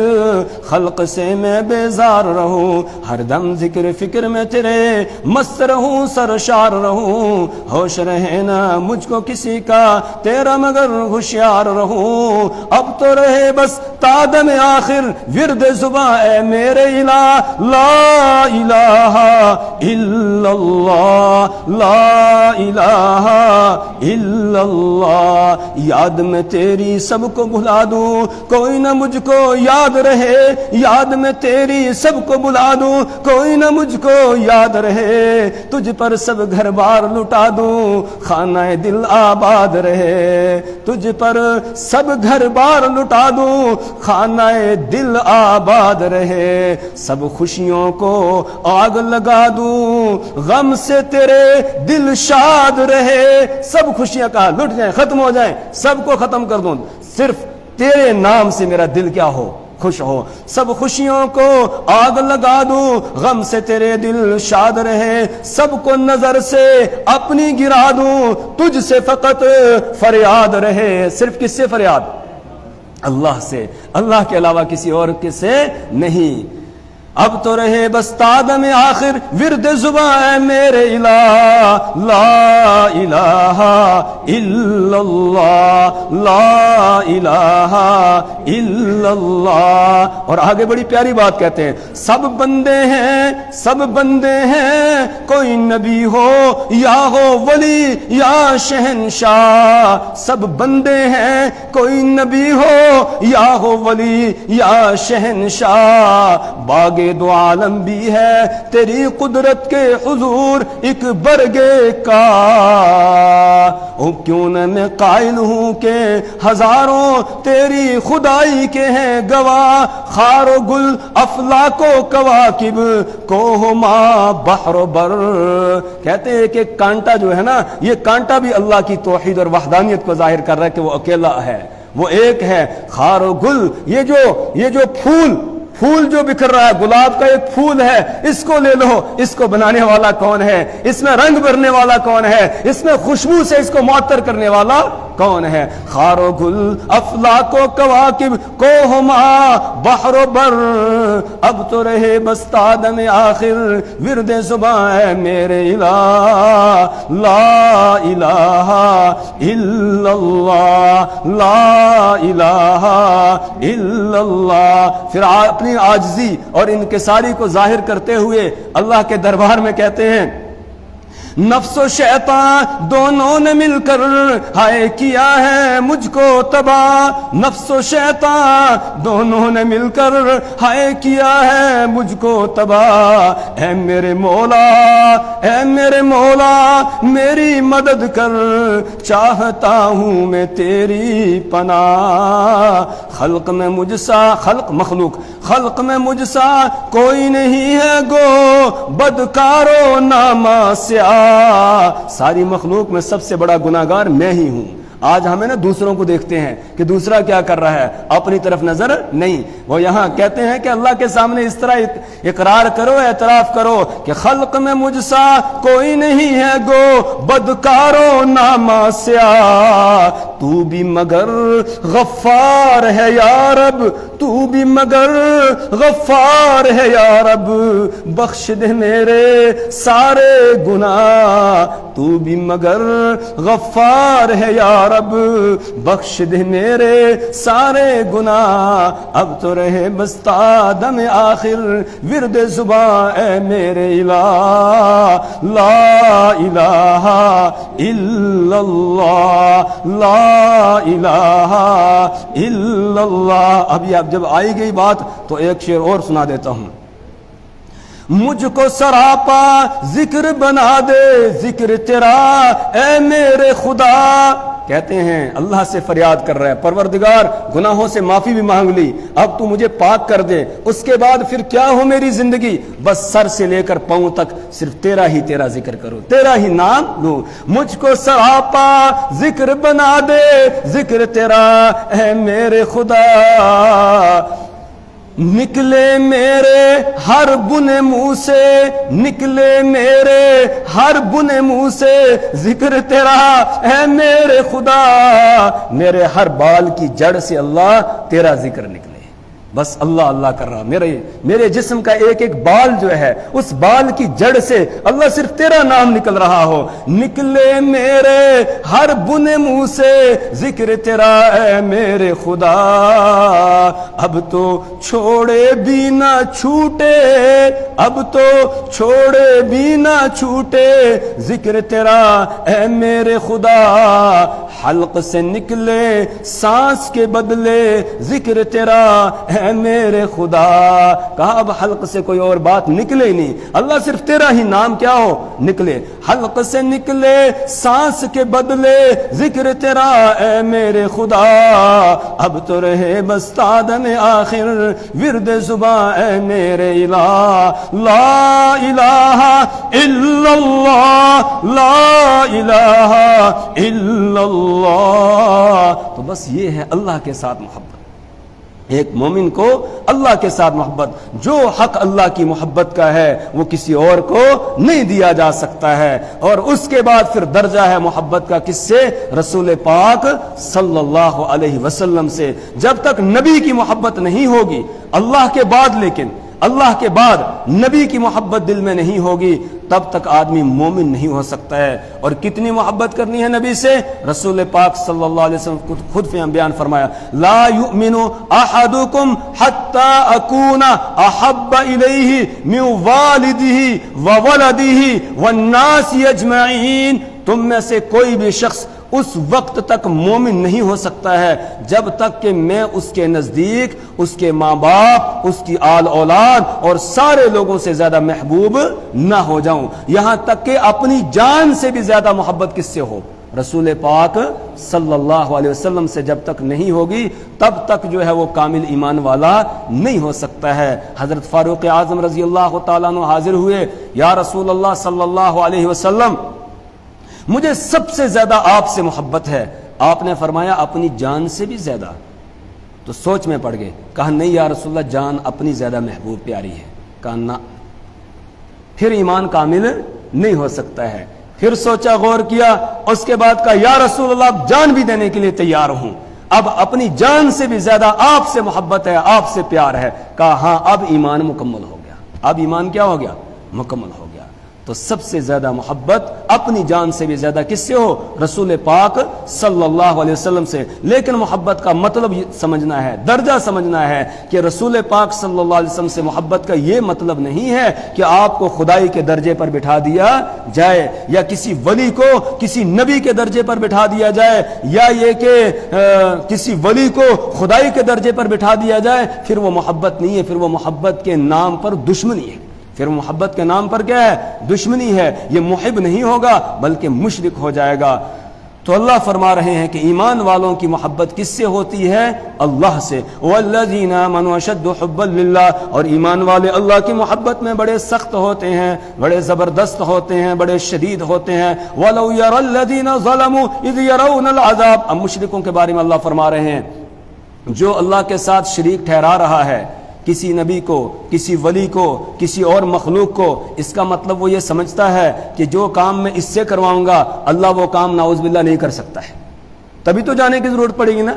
خلق سے میں بیزار رہوں, ہر دم ذکر فکر میں تیرے مست رہوں, سرشار رہوں, ہوش رہے نا مجھ کو کسی کا تیرا مگر ہوشیار رہوں. اب تو رہے بس تادم آخر ورد زباں اے میرے الہ, لا الہ الا اللہ, لا الہ الا اللہ. یاد میں تیری سب کو بھلا دوں, کوئی نہ مجھ کو یاد رہے, یاد میں تیری سب کو بھلا دوں, کوئی نہ مجھ کو یاد رہے, تجھ پر سب گھر بار لٹا دوں, خانہ دل آباد رہے, تجھ پر سب گھر بار لٹا دوں, خانہ دل آباد رہے, سب خوشیوں کو آگ لگا دوں, غم سے تیرے دل شاد رہے. سب خوشیاں کہاں لٹ جائیں, ختم ہو جائیں, سب کو ختم کر دوں, صرف تیرے نام سے میرا دل کیا ہو, خوش ہو. سب خوشیوں کو آگ لگا دوں, غم سے تیرے دل شاد رہے, سب کو نظر سے اپنی گرا دوں, تجھ سے فقط فریاد رہے. صرف کس سے فریاد؟ اللہ سے, اللہ کے علاوہ کسی اور کے سے نہیں. اب تو رہے بس تادم آخر ورد زباں اے میرے الہ, لا الہ الا اللہ, لا الہ الا اللہ. اور آگے بڑی پیاری بات کہتے ہیں, سب بندے ہیں, سب بندے ہیں, کوئی نبی ہو یا ہو ولی یا شہنشاہ, سب بندے ہیں, کوئی نبی ہو یا ہو ولی یا شہنشاہ. باغ دو عالم بھی ہے تیری قدرت کے حضور ایک برگے کا, او کیوں نہ میں قائل ہوں کہ ہزاروں تیری خدائی کے ہیں گواہ, خار و گل افلاک و کواکب کوہما بحر و بر. کہتے ہیں کہ کانٹا جو ہے نا, یہ کانٹا بھی اللہ کی توحید اور وحدانیت کو ظاہر کر رہا ہے کہ وہ اکیلا ہے, وہ ایک ہے. خار و گل, یہ جو پھول جو بکھر رہا ہے, گلاب کا ایک پھول ہے, اس کو لے لو, اس کو بنانے والا کون ہے, اس میں رنگ بھرنے والا کون ہے, اس میں خوشبو سے اس کو معطر کرنے والا کون ہے. خار و گل افلاک و کواکب کوہما بحر و بر, اب تو رہے بس تادم آخر ورد زباں اے میرے الہ, لا الہ الا اللہ, لا الہ الا اللہ. پھر اپنی عاجزی اور انکساری کو ظاہر کرتے ہوئے اللہ کے دربار میں کہتے ہیں, نفس و شیطان دونوں نے مل کر ہائے کیا ہے مجھ کو تباہ, نفس و شیطان دونوں نے مل کر ہائے کیا ہے مجھ کو تباہ. اے میرے مولا, اے میرے مولا میری مدد کر, چاہتا ہوں میں تیری پناہ. خلق میں مجھ سا, خلق مخلوق, خلق میں مجھ سا کوئی نہیں ہے گو بدکارو نامہ سیاہ. ساری مخلوق میں سب سے بڑا گناہگار میں ہی ہوں. آج ہمیں نا دوسروں کو دیکھتے ہیں کہ دوسرا کیا کر رہا ہے, اپنی طرف نظر نہیں. وہ یہاں کہتے ہیں کہ اللہ کے سامنے اس طرح اقرار کرو, اعتراف کرو کہ خلق میں مجھ سا کوئی نہیں ہے گو بدکارو نامہ سیاہ. تو بھی مگر غفار ہے یا رب, تو بھی مگر غفار ہے یا رب, بخش دے میرے سارے گناہ. تو بھی مگر غفار ہے یا رب, بخش دے میرے سارے گناہ. اب تو رہے بس تادم آخر ورد زباں اے میرے الہ, لا الہ الا اللہ, لا الہ الا اللہ. اب یہ جب آئی گئی بات تو ایک شعر اور سنا دیتا ہوں. مجھ کو سراپا ذکر بنا دے ذکر تیرا اے میرے خدا. کہتے ہیں اللہ سے فریاد کر رہا ہے, پروردگار گناہوں سے معافی بھی مانگ لی, اب تو مجھے پاک کر دے, اس کے بعد پھر کیا ہو میری زندگی, بس سر سے لے کر پاؤں تک صرف تیرا ذکر کرو, تیرا ہی نام لوں. مجھ کو سراپا ذکر بنا دے ذکر تیرا اے میرے خدا. نکلے میرے ہر بن منہ سے، نکلے میرے ہر بن منہ سے ذکر تیرا اے میرے خدا، میرے ہر بال کی جڑ سے اللہ تیرا ذکر نکلے، بس اللہ اللہ کر رہا، میرے جسم کا ایک ایک بال جو ہے اس بال کی جڑ سے اللہ صرف تیرا نام نکل رہا ہو، نکلے میرے ہر بن منہ سے ذکر تیرا اے میرے خدا، اب تو چھوڑے بھی نہ چھوٹے، اب تو چھوڑے بھی نہ چھوٹے ذکر تیرا اے میرے خدا، حلق سے نکلے سانس کے بدلے ذکر تیرا اے میرے خدا، کہا اب حلق سے کوئی اور بات نکلے نہیں، اللہ صرف تیرا ہی نام کیا ہو نکلے، حلق سے نکلے سانس کے بدلے ذکر تیرا اے میرے خدا، اب تو رہے بس تادم آخر ورد زباں اے میرے الہ، لا الہ الا اللہ، لا الہ الا اللہ، تو بس یہ ہے اللہ کے ساتھ محبت، ایک مومن کو اللہ کے ساتھ محبت، جو حق اللہ کی محبت کا ہے وہ کسی اور کو نہیں دیا جا سکتا ہے، اور اس کے بعد پھر درجہ ہے محبت کا کس سے؟ رسول پاک صلی اللہ علیہ وسلم سے، جب تک نبی کی محبت نہیں ہوگی اللہ کے بعد، لیکن اللہ کے بعد نبی کی محبت دل میں نہیں ہوگی تب تک آدمی مومن نہیں ہو سکتا ہے۔ اور کتنی محبت کرنی ہے نبی سے؟ رسول پاک صلی اللہ علیہ وسلم خود بیان فرمایا، لا یؤمن احدکم حتی اکون احب الیہ من والدہ وولدہ والناس اجمعین، تم میں سے کوئی بھی شخص اس وقت تک مومن نہیں ہو سکتا ہے جب تک کہ میں اس کے نزدیک اس کے ماں باپ، اس کی آل اولاد اور سارے لوگوں سے زیادہ محبوب نہ ہو جاؤں، یہاں تک کہ اپنی جان سے بھی زیادہ محبت کس سے ہو؟ رسول پاک صلی اللہ علیہ وسلم سے جب تک نہیں ہوگی تب تک جو ہے وہ کامل ایمان والا نہیں ہو سکتا ہے۔ حضرت فاروق اعظم رضی اللہ تعالیٰ عنہ حاضر ہوئے، یا رسول اللہ صلی اللہ علیہ وسلم مجھے سب سے زیادہ آپ سے محبت ہے، آپ نے فرمایا اپنی جان سے بھی زیادہ؟ تو سوچ میں پڑ گئے، کہا نہیں یا رسول اللہ جان اپنی زیادہ محبوب پیاری ہے، کہا نہ، پھر ایمان کامل نہیں ہو سکتا ہے۔ پھر سوچا، غور کیا، اس کے بعد کہا یا رسول اللہ اب جان بھی دینے کے لیے تیار ہوں، اب اپنی جان سے بھی زیادہ آپ سے محبت ہے، آپ سے پیار ہے، کہا ہاں اب ایمان مکمل ہو گیا، اب ایمان کیا ہو گیا؟ مکمل ہو گیا۔ تو سب سے زیادہ محبت اپنی جان سے بھی زیادہ کس سے ہو؟ رسول پاک صلی اللہ علیہ وسلم سے۔ لیکن محبت کا مطلب سمجھنا ہے، درجہ سمجھنا ہے کہ رسول پاک صلی اللہ علیہ وسلم سے محبت کا یہ مطلب نہیں ہے کہ آپ کو خدائی کے درجے پر بٹھا دیا جائے، یا کسی ولی کو کسی نبی کے درجے پر بٹھا دیا جائے، یا یہ کہ کسی ولی کو خدائی کے درجے پر بٹھا دیا جائے، پھر وہ محبت نہیں ہے، پھر وہ محبت کے نام پر دشمنی ہے، پھر محبت کے نام پر کیا ہے؟ دشمنی ہے، یہ محب نہیں ہوگا بلکہ مشرک ہو جائے گا۔ تو اللہ فرما رہے ہیں کہ ایمان والوں کی محبت کس سے ہوتی ہے؟ اللہ سے۔ والذین آمنوا اشد حبا للہ، اور ایمان والے اللہ کی محبت میں بڑے سخت ہوتے ہیں، بڑے زبردست ہوتے ہیں، بڑے شدید ہوتے ہیں۔ وَلَوْ يَرَى الَّذِينَ ظَلَمُوا إِذْ يَرَوْنَ الْعَذَابَ، اب مشرکوں کے بارے میں اللہ فرما رہے ہیں جو اللہ کے ساتھ شریک ٹھہرا رہا ہے کسی نبی کو، کسی ولی کو، کسی اور مخلوق کو، اس کا مطلب وہ یہ سمجھتا ہے کہ جو کام میں اس سے کرواؤں گا اللہ وہ کام نعوذ باللہ نہیں کر سکتا ہے، تبھی تو جانے کی ضرورت پڑے گی نا۔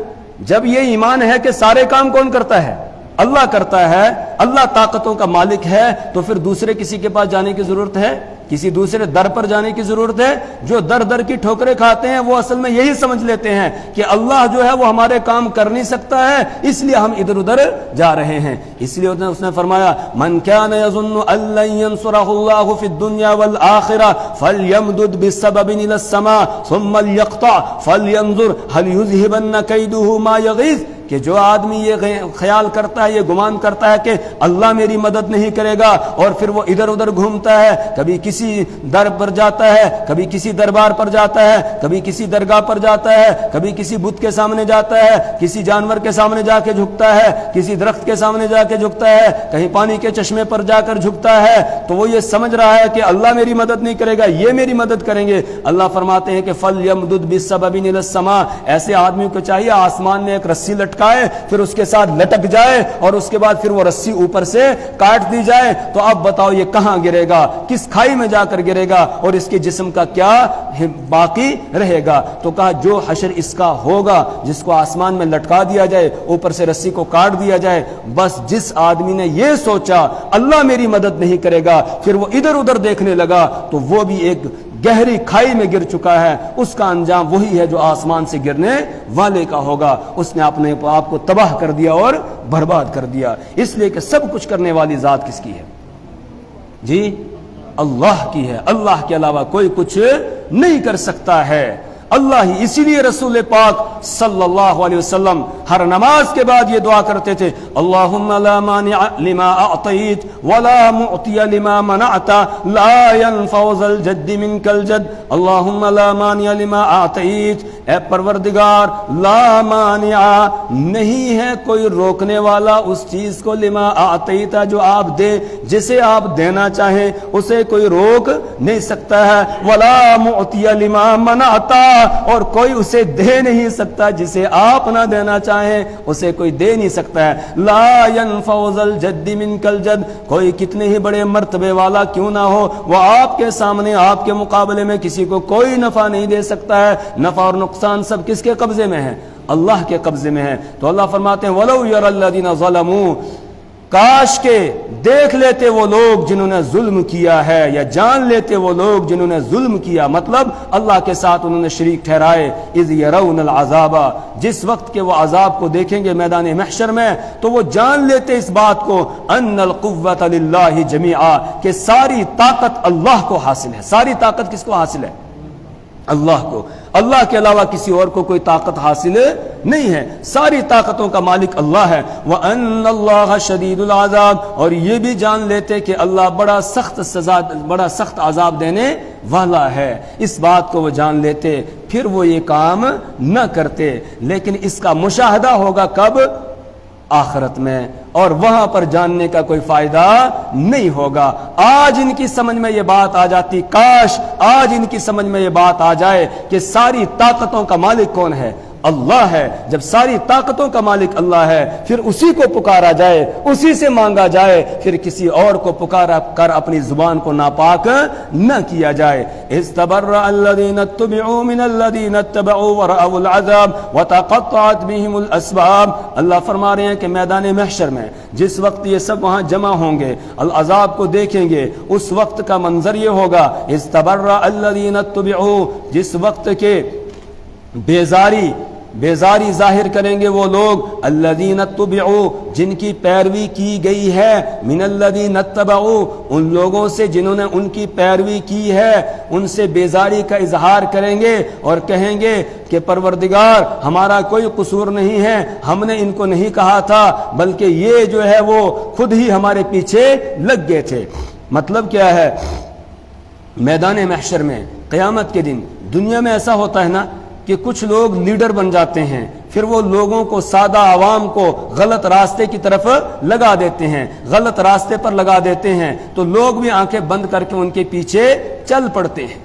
جب یہ ایمان ہے کہ سارے کام کون کرتا ہے؟ اللہ کرتا ہے، اللہ طاقتوں کا مالک ہے، تو پھر دوسرے کسی کے پاس جانے کی ضرورت ہے؟ کسی دوسرے در پر جانے کی ضرورت ہے؟ جو در در کی ٹھوکریں کھاتے ہیں وہ اصل میں یہی سمجھ لیتے ہیں کہ اللہ جو ہے وہ ہمارے کام کر نہیں سکتا ہے، اس لیے ہم ادھر ادھر جا رہے ہیں۔ اس لیے اس نے فرمایا من كان يظن ان لن ينصره الله في الدنيا والآخرة فليمدد بسبب الى السماء ثم ليقطع فلينظر هل يذهبن كيده ما يغيظ، کہ جو آدمی یہ خیال کرتا ہے، یہ گمان کرتا ہے کہ اللہ میری مدد نہیں کرے گا، اور پھر وہ ادھر ادھر گھومتا ہے، کبھی کسی در پر جاتا ہے، کبھی کسی دربار پر جاتا ہے، کبھی کسی درگاہ پر جاتا ہے، کبھی کسی بت کے سامنے جاتا ہے، کسی جانور کے سامنے جا کے جھکتا ہے، کسی درخت کے سامنے جا کے جھکتا ہے، کہیں پانی کے چشمے پر جا کر جھکتا ہے، تو وہ یہ سمجھ رہا ہے کہ اللہ میری مدد نہیں کرے گا، یہ میری مدد کریں گے۔ اللہ فرماتے ہیں کہ فَلْيَمْدُدْ بِالسَّبَبِ إِلَى السَّمَاءِ، ایسے آدمی کو چاہیے آسمان میں ایک رسی لٹکا لٹکائے پھر اس کے ساتھ لٹک جائے اور اس کے بعد پھر وہ رسی اوپر سے کاٹ دی جائے تو اب بتاؤ یہ کہاں گرے گا, کس کھائی میں جا کر گرے گا اور اس کے جسم کا کیا باقی رہے گا. تو کہا جو حشر اس کا ہوگا جس کو آسمان میں لٹکا دیا جائے اوپر سے رسی کو کاٹ دیا جائے, بس جس آدمی نے یہ سوچا اللہ میری مدد نہیں کرے گا پھر وہ ادھر ادھر دیکھنے لگا تو وہ بھی ایک گہری کھائی میں گر چکا ہے. اس کا انجام وہی ہے جو آسمان سے گرنے والے کا ہوگا. اس نے اپنے آپ کو تباہ کر دیا اور برباد کر دیا. اس لیے کہ سب کچھ کرنے والی ذات کس کی ہے جی؟ اللہ کی ہے. اللہ کے علاوہ کوئی کچھ نہیں کر سکتا ہے, اللہ ہی. اسی لیے رسول پاک صلی اللہ علیہ وسلم ہر نماز کے بعد یہ دعا کرتے تھے, اللہم لا مانع لما اعطیت ولا معطی لما منعت لا ينفع ذا الجد منک الجد. اللہم لا مانع لما اعطیت, اے پروردگار لا مانع, نہیں ہے کوئی روکنے والا اس چیز کو, لما اعطیت جو آپ دے, جسے آپ دینا چاہیں اسے کوئی روک نہیں سکتا ہے, ولا معطی لما منعت, اور کوئی اسے دے نہیں سکتا جسے آپ نہ دینا چاہیں اسے کوئی دے نہیں سکتا ہے. لا ينفع ذا الجد منک الجد, کوئی کتنے ہی بڑے مرتبے والا کیوں نہ ہو وہ آپ کے سامنے آپ کے مقابلے میں کسی کو کوئی نفع نہیں دے سکتا ہے. نفع اور نقصان سب کس کے قبضے میں ہے؟ اللہ کے قبضے میں ہے. تو اللہ فرماتے ہیں وَلَوْ يَرَى الَّذِينَ ظَلَمُوا, کاش کے دیکھ لیتے وہ لوگ جنہوں نے ظلم کیا ہے, یا جان لیتے وہ لوگ جنہوں نے ظلم کیا, مطلب اللہ کے ساتھ انہوں نے شریک ٹھہرائے, اذ یرون العذاب, جس وقت کے وہ عذاب کو دیکھیں گے میدان محشر میں تو وہ جان لیتے اس بات کو, ان القوۃ للہ جمیعا, کہ ساری طاقت اللہ کو حاصل ہے. ساری طاقت کس کو حاصل ہے؟ اللہ کو. اللہ کے علاوہ کسی اور کو کوئی طاقت حاصل نہیں ہے. ساری طاقتوں کا مالک اللہ ہے. وَأَنَّ اللَّهَ شَدِيدُ الْعَذَابِ, اور یہ بھی جان لیتے کہ اللہ بڑا سخت عذاب دینے والا ہے. اس بات کو وہ جان لیتے پھر وہ یہ کام نہ کرتے. لیکن اس کا مشاہدہ ہوگا کب؟ آخرت میں, اور وہاں پر جاننے کا کوئی فائدہ نہیں ہوگا. آج ان کی سمجھ میں یہ بات آ جاتی, کاش آج ان کی سمجھ میں یہ بات آ جائے کہ ساری طاقتوں کا مالک کون ہے؟ اللہ ہے. جب ساری طاقتوں کا مالک اللہ ہے پھر اسی کو پکارا جائے, اسی سے مانگا جائے, پھر کسی اور کو پکارا کر اپنی زبان کو ناپاک نہ کیا جائے. استبرأ الذين اتبعوا من الذين اتبعوا ورأوا العذاب وتقطعت بهم الاسباب. اللہ فرما رہے ہیں کہ میدان محشر میں جس وقت یہ سب وہاں جمع ہوں گے, العذاب کو دیکھیں گے, اس وقت کا منظر یہ ہوگا, استبرأ الذين اتبعوا, جس وقت کے بیزاری ظاہر کریں گے وہ لوگ, الذین اتبعوا, جن کی پیروی کی گئی ہے, من الذین اتبعوا, ان لوگوں سے جنہوں نے ان کی پیروی کی ہے, ان سے بیزاری کا اظہار کریں گے اور کہیں گے کہ پروردگار ہمارا کوئی قصور نہیں ہے, ہم نے ان کو نہیں کہا تھا بلکہ یہ جو ہے وہ خود ہی ہمارے پیچھے لگ گئے تھے. مطلب کیا ہے؟ میدان محشر میں قیامت کے دن دنیا میں ایسا ہوتا ہے نا کہ کچھ لوگ لیڈر بن جاتے ہیں, پھر وہ لوگوں کو, سادہ عوام کو غلط راستے کی طرف لگا دیتے ہیں, غلط راستے پر لگا دیتے ہیں, تو لوگ بھی آنکھیں بند کر کے ان کے پیچھے چل پڑتے ہیں.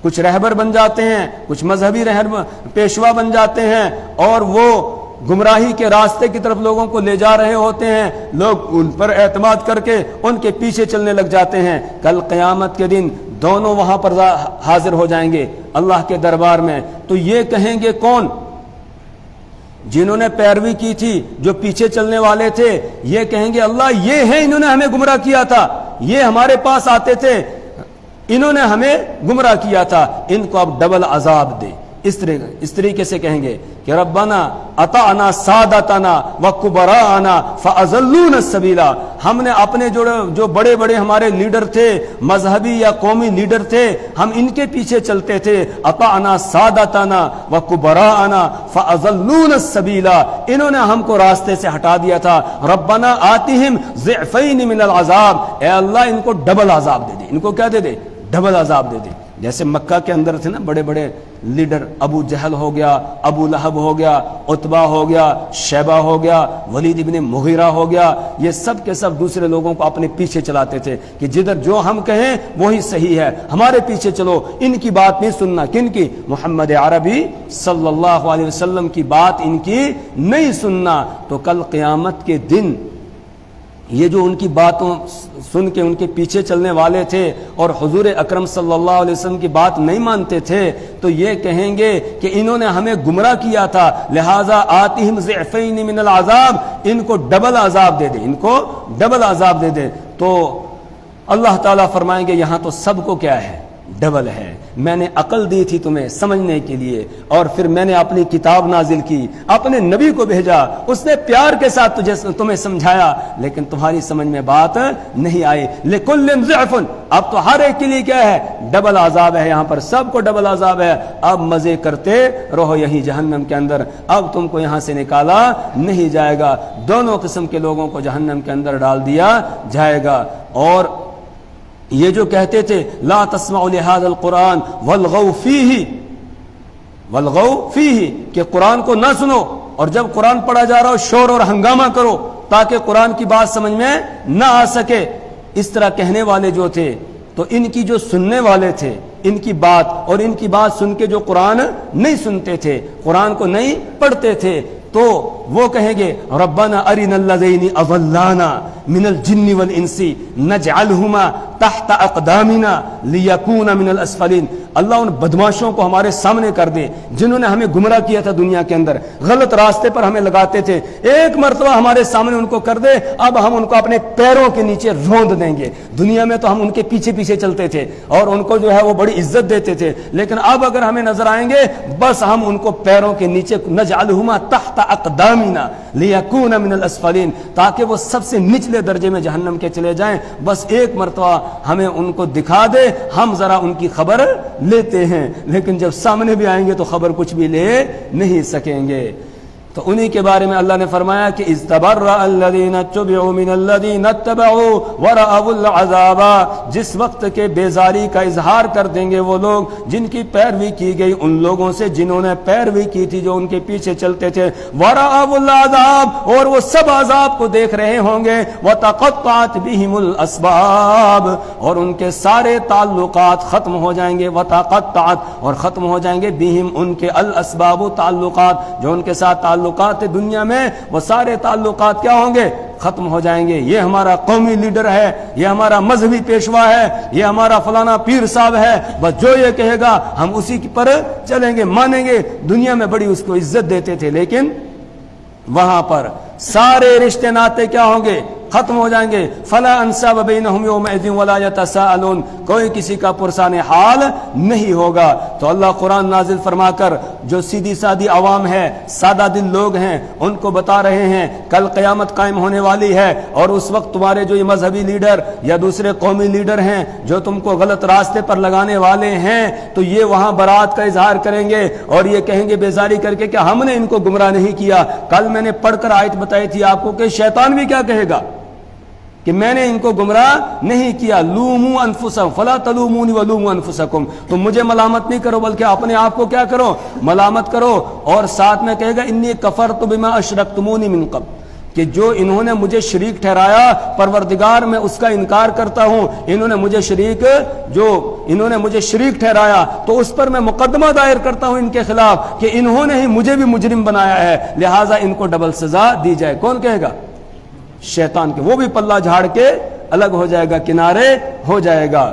کچھ رہبر بن جاتے ہیں, کچھ مذہبی پیشوا بن جاتے ہیں, اور وہ گمراہی کے راستے کی طرف لوگوں کو لے جا رہے ہوتے ہیں. لوگ ان پر اعتماد کر کے ان کے پیچھے چلنے لگ جاتے ہیں. کل قیامت کے دن دونوں وہاں پر حاضر ہو جائیں گے اللہ کے دربار میں. تو یہ کہیں گے کون؟ جنہوں نے پیروی کی تھی, جو پیچھے چلنے والے تھے, یہ کہیں گے اللہ یہ ہیں انہوں نے ہمیں گمراہ کیا تھا, یہ ہمارے پاس آتے تھے, انہوں نے ہمیں گمراہ کیا تھا, ان کو اب ڈبل عذاب دے. اس طریقے سے کہیں گے کہ ربنا اطعنا سادتنا وکبراءنا فاضلونا السبیل, ہم نے اپنے جو بڑے بڑے ہمارے لیڈر تھے, مذہبی یا قومی لیڈر تھے, ہم ان کے پیچھے چلتے تھے. اطعنا سادتنا وکبراءنا فاضلونا السبیل, انہوں نے ہم کو راستے سے ہٹا دیا تھا. ربنا آتہم ضعفین من العذاب, اے اللہ ان کو ڈبل عذاب دے دے. ان کو کیا دے دے؟ ڈبل عذاب دے دے. جیسے مکہ کے اندر تھے نا بڑے بڑے لیڈر ابو جہل ہو گیا، ابو لہب ہو گیا، عتبہ ہو گیا، شیبہ ہو گیا، ولید ابن مغیرہ ہو گیا، یہ سب کے سب دوسرے لوگوں کو اپنے پیچھے چلاتے تھے کہ جدھر جو ہم کہیں وہی صحیح ہے، ہمارے پیچھے چلو، ان کی بات نہیں سننا۔ کن کی؟ محمد عربی صلی اللہ علیہ وسلم کی بات ان کی نہیں سننا۔ تو کل قیامت کے دن یہ جو ان کی باتوں سن کے ان کے پیچھے چلنے والے تھے اور حضور اکرم صلی اللہ علیہ وسلم کی بات نہیں مانتے تھے، تو یہ کہیں گے کہ انہوں نے ہمیں گمراہ کیا تھا، لہذا آتہم ضعفین من العذاب، ان کو ڈبل عذاب دے دے، ان کو ڈبل عذاب دے دے۔ تو اللہ تعالیٰ فرمائیں گے یہاں تو سب کو کیا ہے؟ ڈبل ہے۔ میں نے عقل دی تھی تمہیں سمجھنے کے لیے، اور پھر میں نے اپنی کتاب نازل کی، اپنے نبی کو بھیجا، اس نے پیار کے ساتھ تمہیں سمجھایا، لیکن تمہاری سمجھ میں بات نہیں آئی۔ لِكُلٍّ ضِعْفٌ، اب تو ہر ایک کے لیے کیا ہے؟ ڈبل عذاب ہے، یہاں پر سب کو ڈبل عذاب ہے۔ اب مزے کرتے رہو یہی جہنم کے اندر، اب تم کو یہاں سے نکالا نہیں جائے گا، دونوں قسم کے لوگوں کو جہنم کے اندر ڈال دیا جائے گا۔ اور یہ جو کہتے تھے لا تسمعوا لهذا القرآن والغوا فیہ، کہ قرآن کو نہ سنو، اور جب قرآن پڑھا جا رہا ہو شور اور ہنگامہ کرو تاکہ قرآن کی بات سمجھ میں نہ آ سکے۔ اس طرح کہنے والے جو تھے، تو ان کی جو سننے والے تھے ان کی بات، اور ان کی بات سن کے جو قرآن نہیں سنتے تھے، قرآن کو نہیں پڑھتے تھے، تو وہ کہیں گے ربنا ارنا الذین اضلانا من الجن والانس نجعلہما تحت اقدامنا لیکون من الاسفلین۔ اللہ ان بدماشوں کو ہمارے سامنے کر دے جنہوں نے ہمیں گمراہ کیا تھا دنیا کے اندر، غلط راستے پر ہمیں لگاتے تھے، ایک مرتبہ ہمارے سامنے ان کو کر دے، اب ہم ان کو اپنے پیروں کے نیچے روند دیں گے۔ دنیا میں تو ہم ان کے پیچھے پیچھے چلتے تھے اور ان کو جو ہے وہ بڑی عزت دیتے تھے، لیکن اب اگر ہمیں نظر آئیں گے بس ہم ان کو پیروں کے نیچے، نجعلہما تحت اقدامنا لیکون من الاسفلین، تاکہ وہ سب سے نچلے درجے میں جہنم کے چلے جائیں۔ بس ایک مرتبہ ہمیں ان کو دکھا دے، ہم ذرا ان کی خبر لیتے ہیں، لیکن جب سامنے بھی آئیں گے تو خبر کچھ بھی لے نہیں سکیں گے۔ تو انہی کے بارے میں اللہ نے فرمایا کہ استبرأ الذین اتبعوا من الذین اتبعوا ورأوا العذاب، جس وقت کے بیزاری کا اظہار کر دیں گے وہ لوگ جن کی پیروی کی گئی ان لوگوں سے جنہوں نے پیروی کی تھی، جو ان کے پیچھے چلتے تھے، ورأوا العذاب، اور وہ سب عذاب کو دیکھ رہے ہوں گے، وتقطعت بہم الاسباب، اور ان کے سارے تعلقات ختم ہو جائیں گے، وتقطعت، اور ختم ہو جائیں گے، بہم ان کے الاسباب تعلقات، جو ان کے ساتھ تعلقات دنیا میں، وہ سارے تعلقات کیا ہوں گے؟ ختم ہو جائیں گے۔ یہ ہمارا قومی لیڈر ہے، یہ ہمارا مذہبی پیشوا ہے، یہ ہمارا فلانا پیر صاحب ہے، بس جو یہ کہے گا ہم اسی پر چلیں گے، مانیں گے۔ دنیا میں بڑی اس کو عزت دیتے تھے، لیکن وہاں پر سارے رشتے ناطے کیا ہوں گے؟ ختم ہو جائیں گے۔ فلا انساب بینہم یومئذ ولا یتساءلون، کوئی کسی کا پرسان حال نہیں ہوگا۔ تو اللہ قرآن نازل فرما کر جو سیدھی سادی عوام ہے، سادہ دل لوگ ہیں، ان کو بتا رہے ہیں کل قیامت قائم ہونے والی ہے، اور اس وقت تمہارے جو یہ مذہبی لیڈر یا دوسرے قومی لیڈر ہیں جو تم کو غلط راستے پر لگانے والے ہیں، تو یہ وہاں برات کا اظہار کریں گے اور یہ کہیں گے بیزاری کر کے کہ ہم نے ان کو گمراہ نہیں کیا۔ کل میں نے پڑھ کر آیت بتائی تھی آپ کو کہ شیطان بھی کیا کہے گا کہ میں نے ان کو گمراہ نہیں کیا، لوموا انفسکم فلا تلومونی ولوموا انفسکم، تم مجھے ملامت نہیں کرو بلکہ اپنے آپ کو کیا کرو؟ ملامت کرو۔ اور ساتھ میں کہے گا انی کفرت بما اشرکتمونی من قبل، کہ جو انہوں نے مجھے شریک ٹھہرایا پروردگار میں اس کا انکار کرتا ہوں، انہوں نے مجھے شریک ٹھہرایا تو اس پر میں مقدمہ دائر کرتا ہوں ان کے خلاف کہ انہوں نے ہی مجھے بھی مجرم بنایا ہے، لہٰذا ان کو ڈبل سزا دی جائے۔ کون کہے گا؟ شیطان کے، وہ بھی پلہ جھاڑ کے الگ ہو جائے گا، کنارے ہو جائے گا،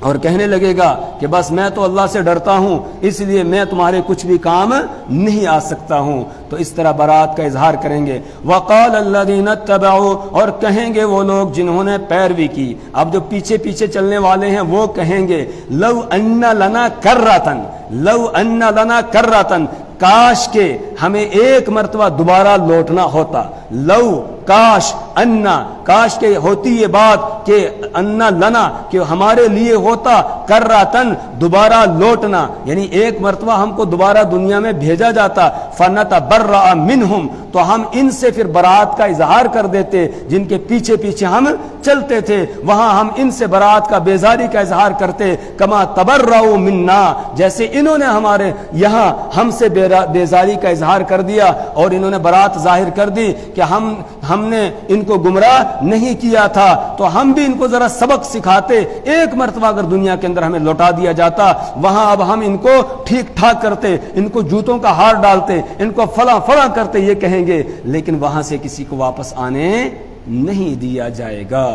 اور کہنے لگے گا کہ بس میں تو اللہ سے ڈرتا ہوں اس لیے میں تمہارے کچھ بھی کام نہیں آ سکتا ہوں۔ تو اس طرح برات کا اظہار کریں گے۔ وقال الذین اتبعوا، اور کہیں گے وہ لوگ جنہوں نے پیروی کی، اب جو پیچھے پیچھے چلنے والے ہیں وہ کہیں گے لو ان لنا کرۃ، لو ان لنا کرۃ، کاش کے ہمیں ایک مرتبہ دوبارہ لوٹنا ہوتا۔ لو کاش انا، کاش کہ ہوتی یہ بات کہ انا لنا، کہ ہمارے لیے ہوتا کراتن، دوبارہ لوٹنا، یعنی ایک مرتبہ ہم کو دوبارہ دنیا میں بھیجا جاتا، فنتبرأ منہم، تو ہم ان سے پھر برات کا اظہار کر دیتے، جن کے پیچھے پیچھے ہم چلتے تھے وہاں ہم ان سے برات کا بیزاری کا اظہار کرتے، کما تبرؤ منا، جیسے انہوں نے ہمارے یہاں ہم سے بیزاری کا اظہار کر دیا اور انہوں نے برات ظاہر کر دی کہ ہم نے ان کو گمراہ نہیں کیا تھا، تو ہم بھی ان کو ذرا سبق سکھاتے، ایک مرتبہ اگر دنیا کے اندر ہمیں لوٹا دیا جاتا، وہاں اب ہم ان کو ٹھیک ٹھاک کرتے، ان کو جوتوں کا ہار ڈالتے، ان کو فلاں فلاں کرتے، یہ کہیں گے، لیکن وہاں سے کسی کو واپس آنے نہیں دیا جائے گا۔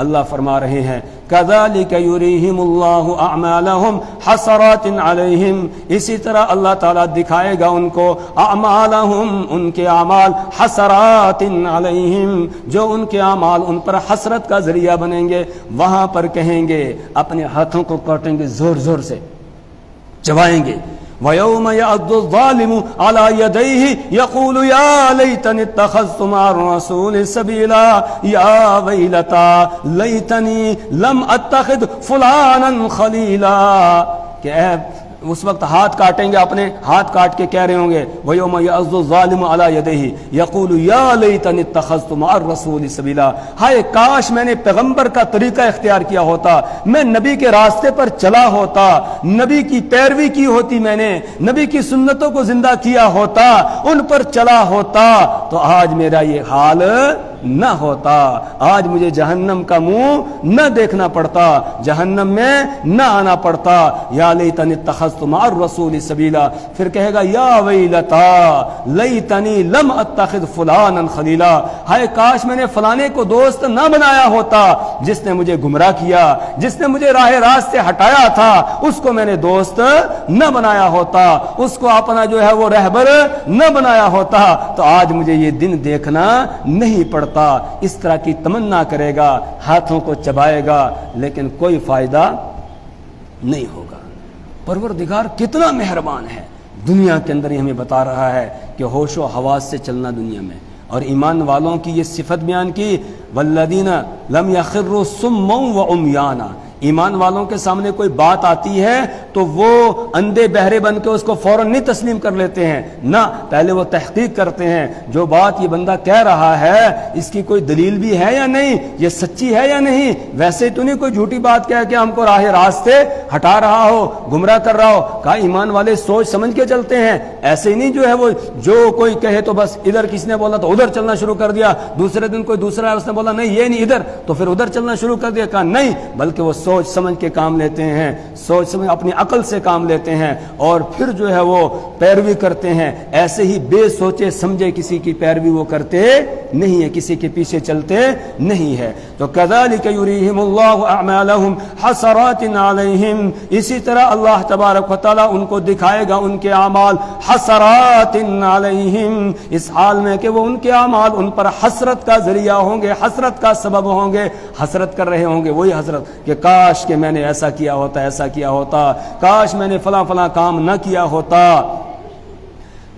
اللہ فرما رہے ہیں كَذَلِكَ يُرِيهِمُ اللَّهُ أَعْمَالَهُمْ حَسَرَاتٍ عَلَيْهِمْ، اسی طرح اللہ تعالیٰ دکھائے گا ان کو اعمالہم، ان کے اعمال، حسرات علیہم، جو ان کے اعمال ان پر حسرت کا ذریعہ بنیں گے، وہاں پر کہیں گے، اپنے ہاتھوں کو کاٹیں گے، زور زور سے چبائیں گے، وَيَوْمَ يَعَضُّ الظَّالِمُ عَلَى يَدَيْهِ يَقُولُ يَا لَيْتَنِي اتَّخَذْتُ مَعَ الرَّسُولِ سَبِيلًا يَا وَيْلَتَا لَيْتَنِي لَمْ أَتَّخِذْ فُلَانًا خَلِيلًا، کہ اے اس وقت ہاتھ کاٹیں گے، اپنے ہاتھ کاٹ کے کہہ رہے ہوں گے، وَيَوْمَ يَعَضُّ الظَّالِمُ عَلَى يَدَيْهِ يَقُولُ يَا لَيْتَنِي اتَّخَذْتُ مَعَ الرَّسُولِ سَبِيلًا، ہائے کاش میں نے پیغمبر کا طریقہ اختیار کیا ہوتا، میں نبی کے راستے پر چلا ہوتا، نبی کی پیروی کی ہوتی، میں نے نبی کی سنتوں کو زندہ کیا ہوتا، ان پر چلا ہوتا، تو آج میرا یہ حال نہ ہوتا، آج مجھے جہنم کا منہ نہ دیکھنا پڑتا، جہنم میں نہ آنا پڑتا۔ یا لیتنی اتخذت مع الرسول سبیلا، پھر کہے گا یا ویلتا لیتنی لم اتخذ فلانا خلیلا، ہائے کاش میں نے فلانے کو دوست نہ بنایا ہوتا، جس نے مجھے گمراہ کیا، جس نے مجھے راہ راست سے ہٹایا تھا، اس کو میں نے دوست نہ بنایا ہوتا، اس کو اپنا جو ہے وہ رہبر نہ بنایا ہوتا، تو آج مجھے یہ دن دیکھنا نہیں پڑتا۔ اس طرح کی تمنا کرے گا، ہاتھوں کو چبائے گا، لیکن کوئی فائدہ نہیں ہوگا۔ پروردگار کتنا مہربان ہے، دنیا کے اندر ہی ہمیں بتا رہا ہے کہ ہوش و حواس سے چلنا دنیا میں، اور ایمان والوں کی یہ صفت بیان کی، والذین لم یخروا صما وعمیانا، ایمان والوں کے سامنے کوئی بات آتی ہے تو وہ اندھے بہرے بن کے اس کو فوراً نہیں تسلیم کر لیتے ہیں، نہ پہلے وہ تحقیق کرتے ہیں، جو بات یہ بندہ کہہ رہا ہے اس کی کوئی دلیل بھی ہے یا نہیں، یہ سچی ہے یا نہیں، ویسے تو نہیں کوئی جھوٹی بات کہہ کے ہم کو راہ راستے ہٹا رہا ہو، گمراہ کر رہا ہو۔ کہا ایمان والے سوچ سمجھ کے چلتے ہیں، ایسے ہی نہیں جو ہے وہ جو کوئی کہے تو بس ادھر کس نے بولا تو ادھر چلنا شروع کر دیا، دوسرے دن کوئی دوسرا ہے اس نے بولا نہیں یہ نہیں ادھر، تو پھر ادھر چلنا شروع کر دیا۔ کہا نہیں، بلکہ وہ سوچ سمجھ کے کام لیتے ہیں، سوچ سمجھ اپنی عقل سے کام لیتے ہیں، اور پھر جو ہے وہ پیروی کرتے ہیں۔ ایسے ہی بے سوچے سمجھے کسی کی پیروی وہ کرتے نہیں ہے، کسی کے پیچھے چلتے نہیں ہے۔ تو کذالک یریہم اللہ اعمالہم حسرات علیہم، اسی طرح اللہ تبارک و تعالی ان کو دکھائے گا ان کے اعمال حسرات علیہم، اس حال میں کہ وہ ان کے اعمال ان پر حسرت کا ذریعہ ہوں گے، حسرت کا سبب ہوں گے، حسرت کر رہے ہوں گے وہی حسرت کہ کاش کہ میں نے ایسا کیا ہوتا، ایسا کیا ہوتا، کاش میں نے فلاں فلاں کام نہ کیا ہوتا،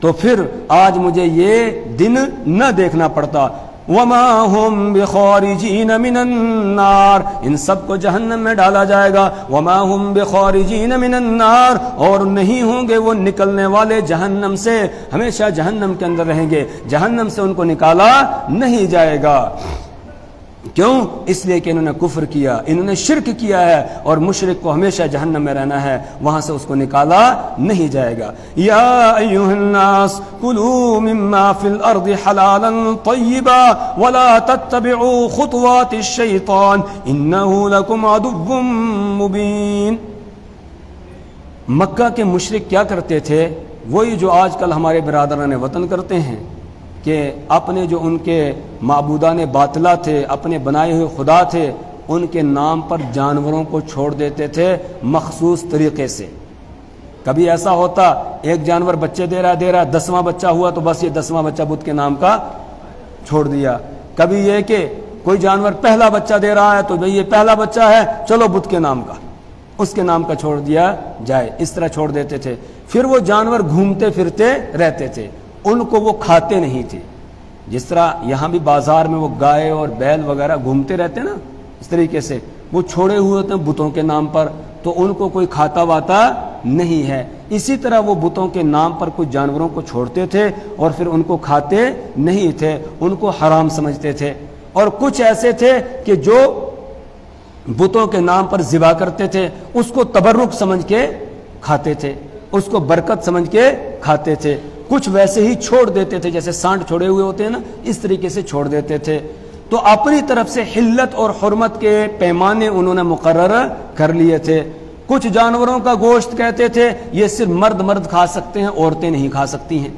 تو پھر آج مجھے یہ دن نہ دیکھنا پڑتا۔ وما هم بخارجین من النار، ان سب کو جہنم میں ڈالا جائے گا۔ وما هم بخارجین من النار، اور نہیں ہوں گے وہ نکلنے والے جہنم سے، ہمیشہ جہنم کے اندر رہیں گے، جہنم سے ان کو نکالا نہیں جائے گا۔ کیوں؟ اس لیے کہ انہوں نے کفر کیا، انہوں نے شرک کیا ہے، اور مشرک کو ہمیشہ جہنم میں رہنا ہے، وہاں سے اس کو نکالا نہیں جائے گا۔ یا ایھا الناس کلوا مما فی الارض حلالا طیبا ولا تتبعوا خطوات الشیطان انہ لکم عدو مبین۔ مکہ کے مشرک کیا کرتے تھے؟ وہی جو آج کل ہمارے برادران وطن کرتے ہیں، کہ اپنے جو ان کے معبودان باطلہ تھے، اپنے بنائے ہوئے خدا تھے، ان کے نام پر جانوروں کو چھوڑ دیتے تھے مخصوص طریقے سے۔ کبھی ایسا ہوتا ایک جانور بچے دے رہا 10واں بچہ ہوا تو بس یہ 10واں بچہ بت کے نام کا چھوڑ دیا۔ کبھی یہ کہ کوئی جانور پہلا بچہ دے رہا ہے تو بھئی یہ پہلا بچہ ہے چلو بت کے نام کا، اس کے نام کا چھوڑ دیا جائے، اس طرح چھوڑ دیتے تھے۔ پھر وہ جانور گھومتے پھرتے رہتے تھے، ان کو وہ کھاتے نہیں تھے، جس طرح یہاں بھی بازار میں وہ گائے اور بیل وغیرہ گھومتے رہتے ہیں نا، اس طریقے سے وہ چھوڑے ہوئے ہوتے ہیں بتوں کے نام پر، تو ان کو کوئی کھاتا واتا نہیں ہے۔ اسی طرح وہ بتوں کے نام پر کچھ جانوروں کو چھوڑتے تھے اور پھر ان کو کھاتے نہیں تھے، ان کو حرام سمجھتے تھے۔ اور کچھ ایسے تھے کہ جو بتوں کے نام پر ذبح کرتے تھے، اس کو تبرک سمجھ کے کھاتے تھے، اس کو برکت سمجھ کے کھاتے تھے۔ کچھ ویسے ہی چھوڑ دیتے تھے، جیسے سانڈ چھوڑے ہوئے ہوتے ہیں نا، اس طریقے سے چھوڑ دیتے تھے۔ تو اپنی طرف سے حلت اور حرمت کے پیمانے انہوں نے مقرر کر لیے تھے۔ کچھ جانوروں کا گوشت کہتے تھے یہ صرف مرد کھا سکتے ہیں، عورتیں نہیں کھا سکتی ہیں،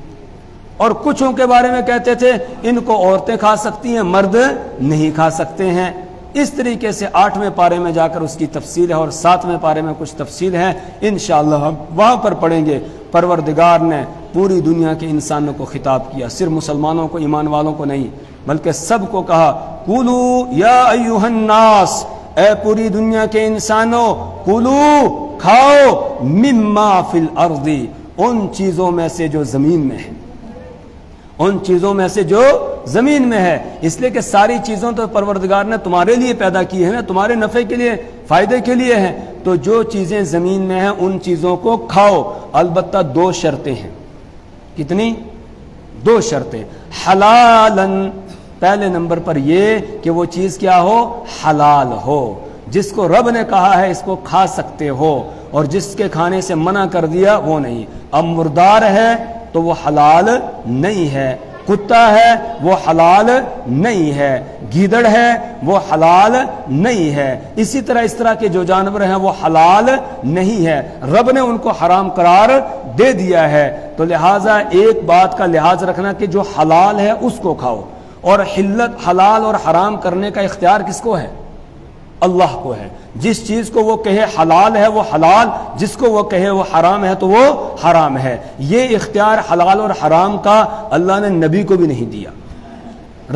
اور کچھوں کے بارے میں کہتے تھے ان کو عورتیں کھا سکتی ہیں، مرد نہیں کھا سکتے ہیں۔ اس طریقے سے 8ویں پارے میں جا کر اس کی تفصیل ہے، اور 7ویں پارے میں کچھ تفصیل ہے، انشاءاللہ ہم وہاں پر پڑھیں گے۔ پروردگار نے پوری دنیا کے انسانوں کو خطاب کیا، صرف مسلمانوں کو، ایمان والوں کو نہیں، بلکہ سب کو کہا کولو یا ایھا الناس، اے پوری دنیا کے انسانوں، کولو کھاؤ، مما فی الارض، ان چیزوں میں سے جو زمین میں ہے، ان چیزوں میں سے جو زمین میں ہے۔ اس لیے کہ ساری چیزوں تو پروردگار نے تمہارے لیے پیدا کی ہے نا، تمہارے نفع کے لیے، فائدے کے لیے ہیں، تو جو چیزیں زمین میں ہیں ان چیزوں کو کھاؤ، البتہ 2 شرطیں ہیں۔ کتنی؟ 2 شرطیں۔ حلالن، پہلے نمبر پر یہ کہ وہ چیز کیا ہو؟ حلال ہو، جس کو رب نے کہا ہے اس کو کھا سکتے ہو، اور جس کے کھانے سے منع کر دیا وہ نہیں۔ اب مردار ہے تو وہ حلال نہیں ہے، کتا ہے وہ حلال نہیں ہے، گیدڑ ہے وہ حلال نہیں ہے، اسی طرح کے جو جانور ہیں وہ حلال نہیں ہے، رب نے ان کو حرام قرار دے دیا ہے۔ تو لہٰذا ایک بات کا لحاظ رکھنا کہ جو حلال ہے اس کو کھاؤ، اور حلال اور حرام کرنے کا اختیار کس کو ہے؟ اللہ کو ہے۔ جس چیز کو وہ کہے حلال ہے وہ حلال، جس کو وہ کہے وہ حرام ہے تو وہ حرام ہے۔ یہ اختیار حلال اور حرام کا اللہ نے نبی کو بھی نہیں دیا۔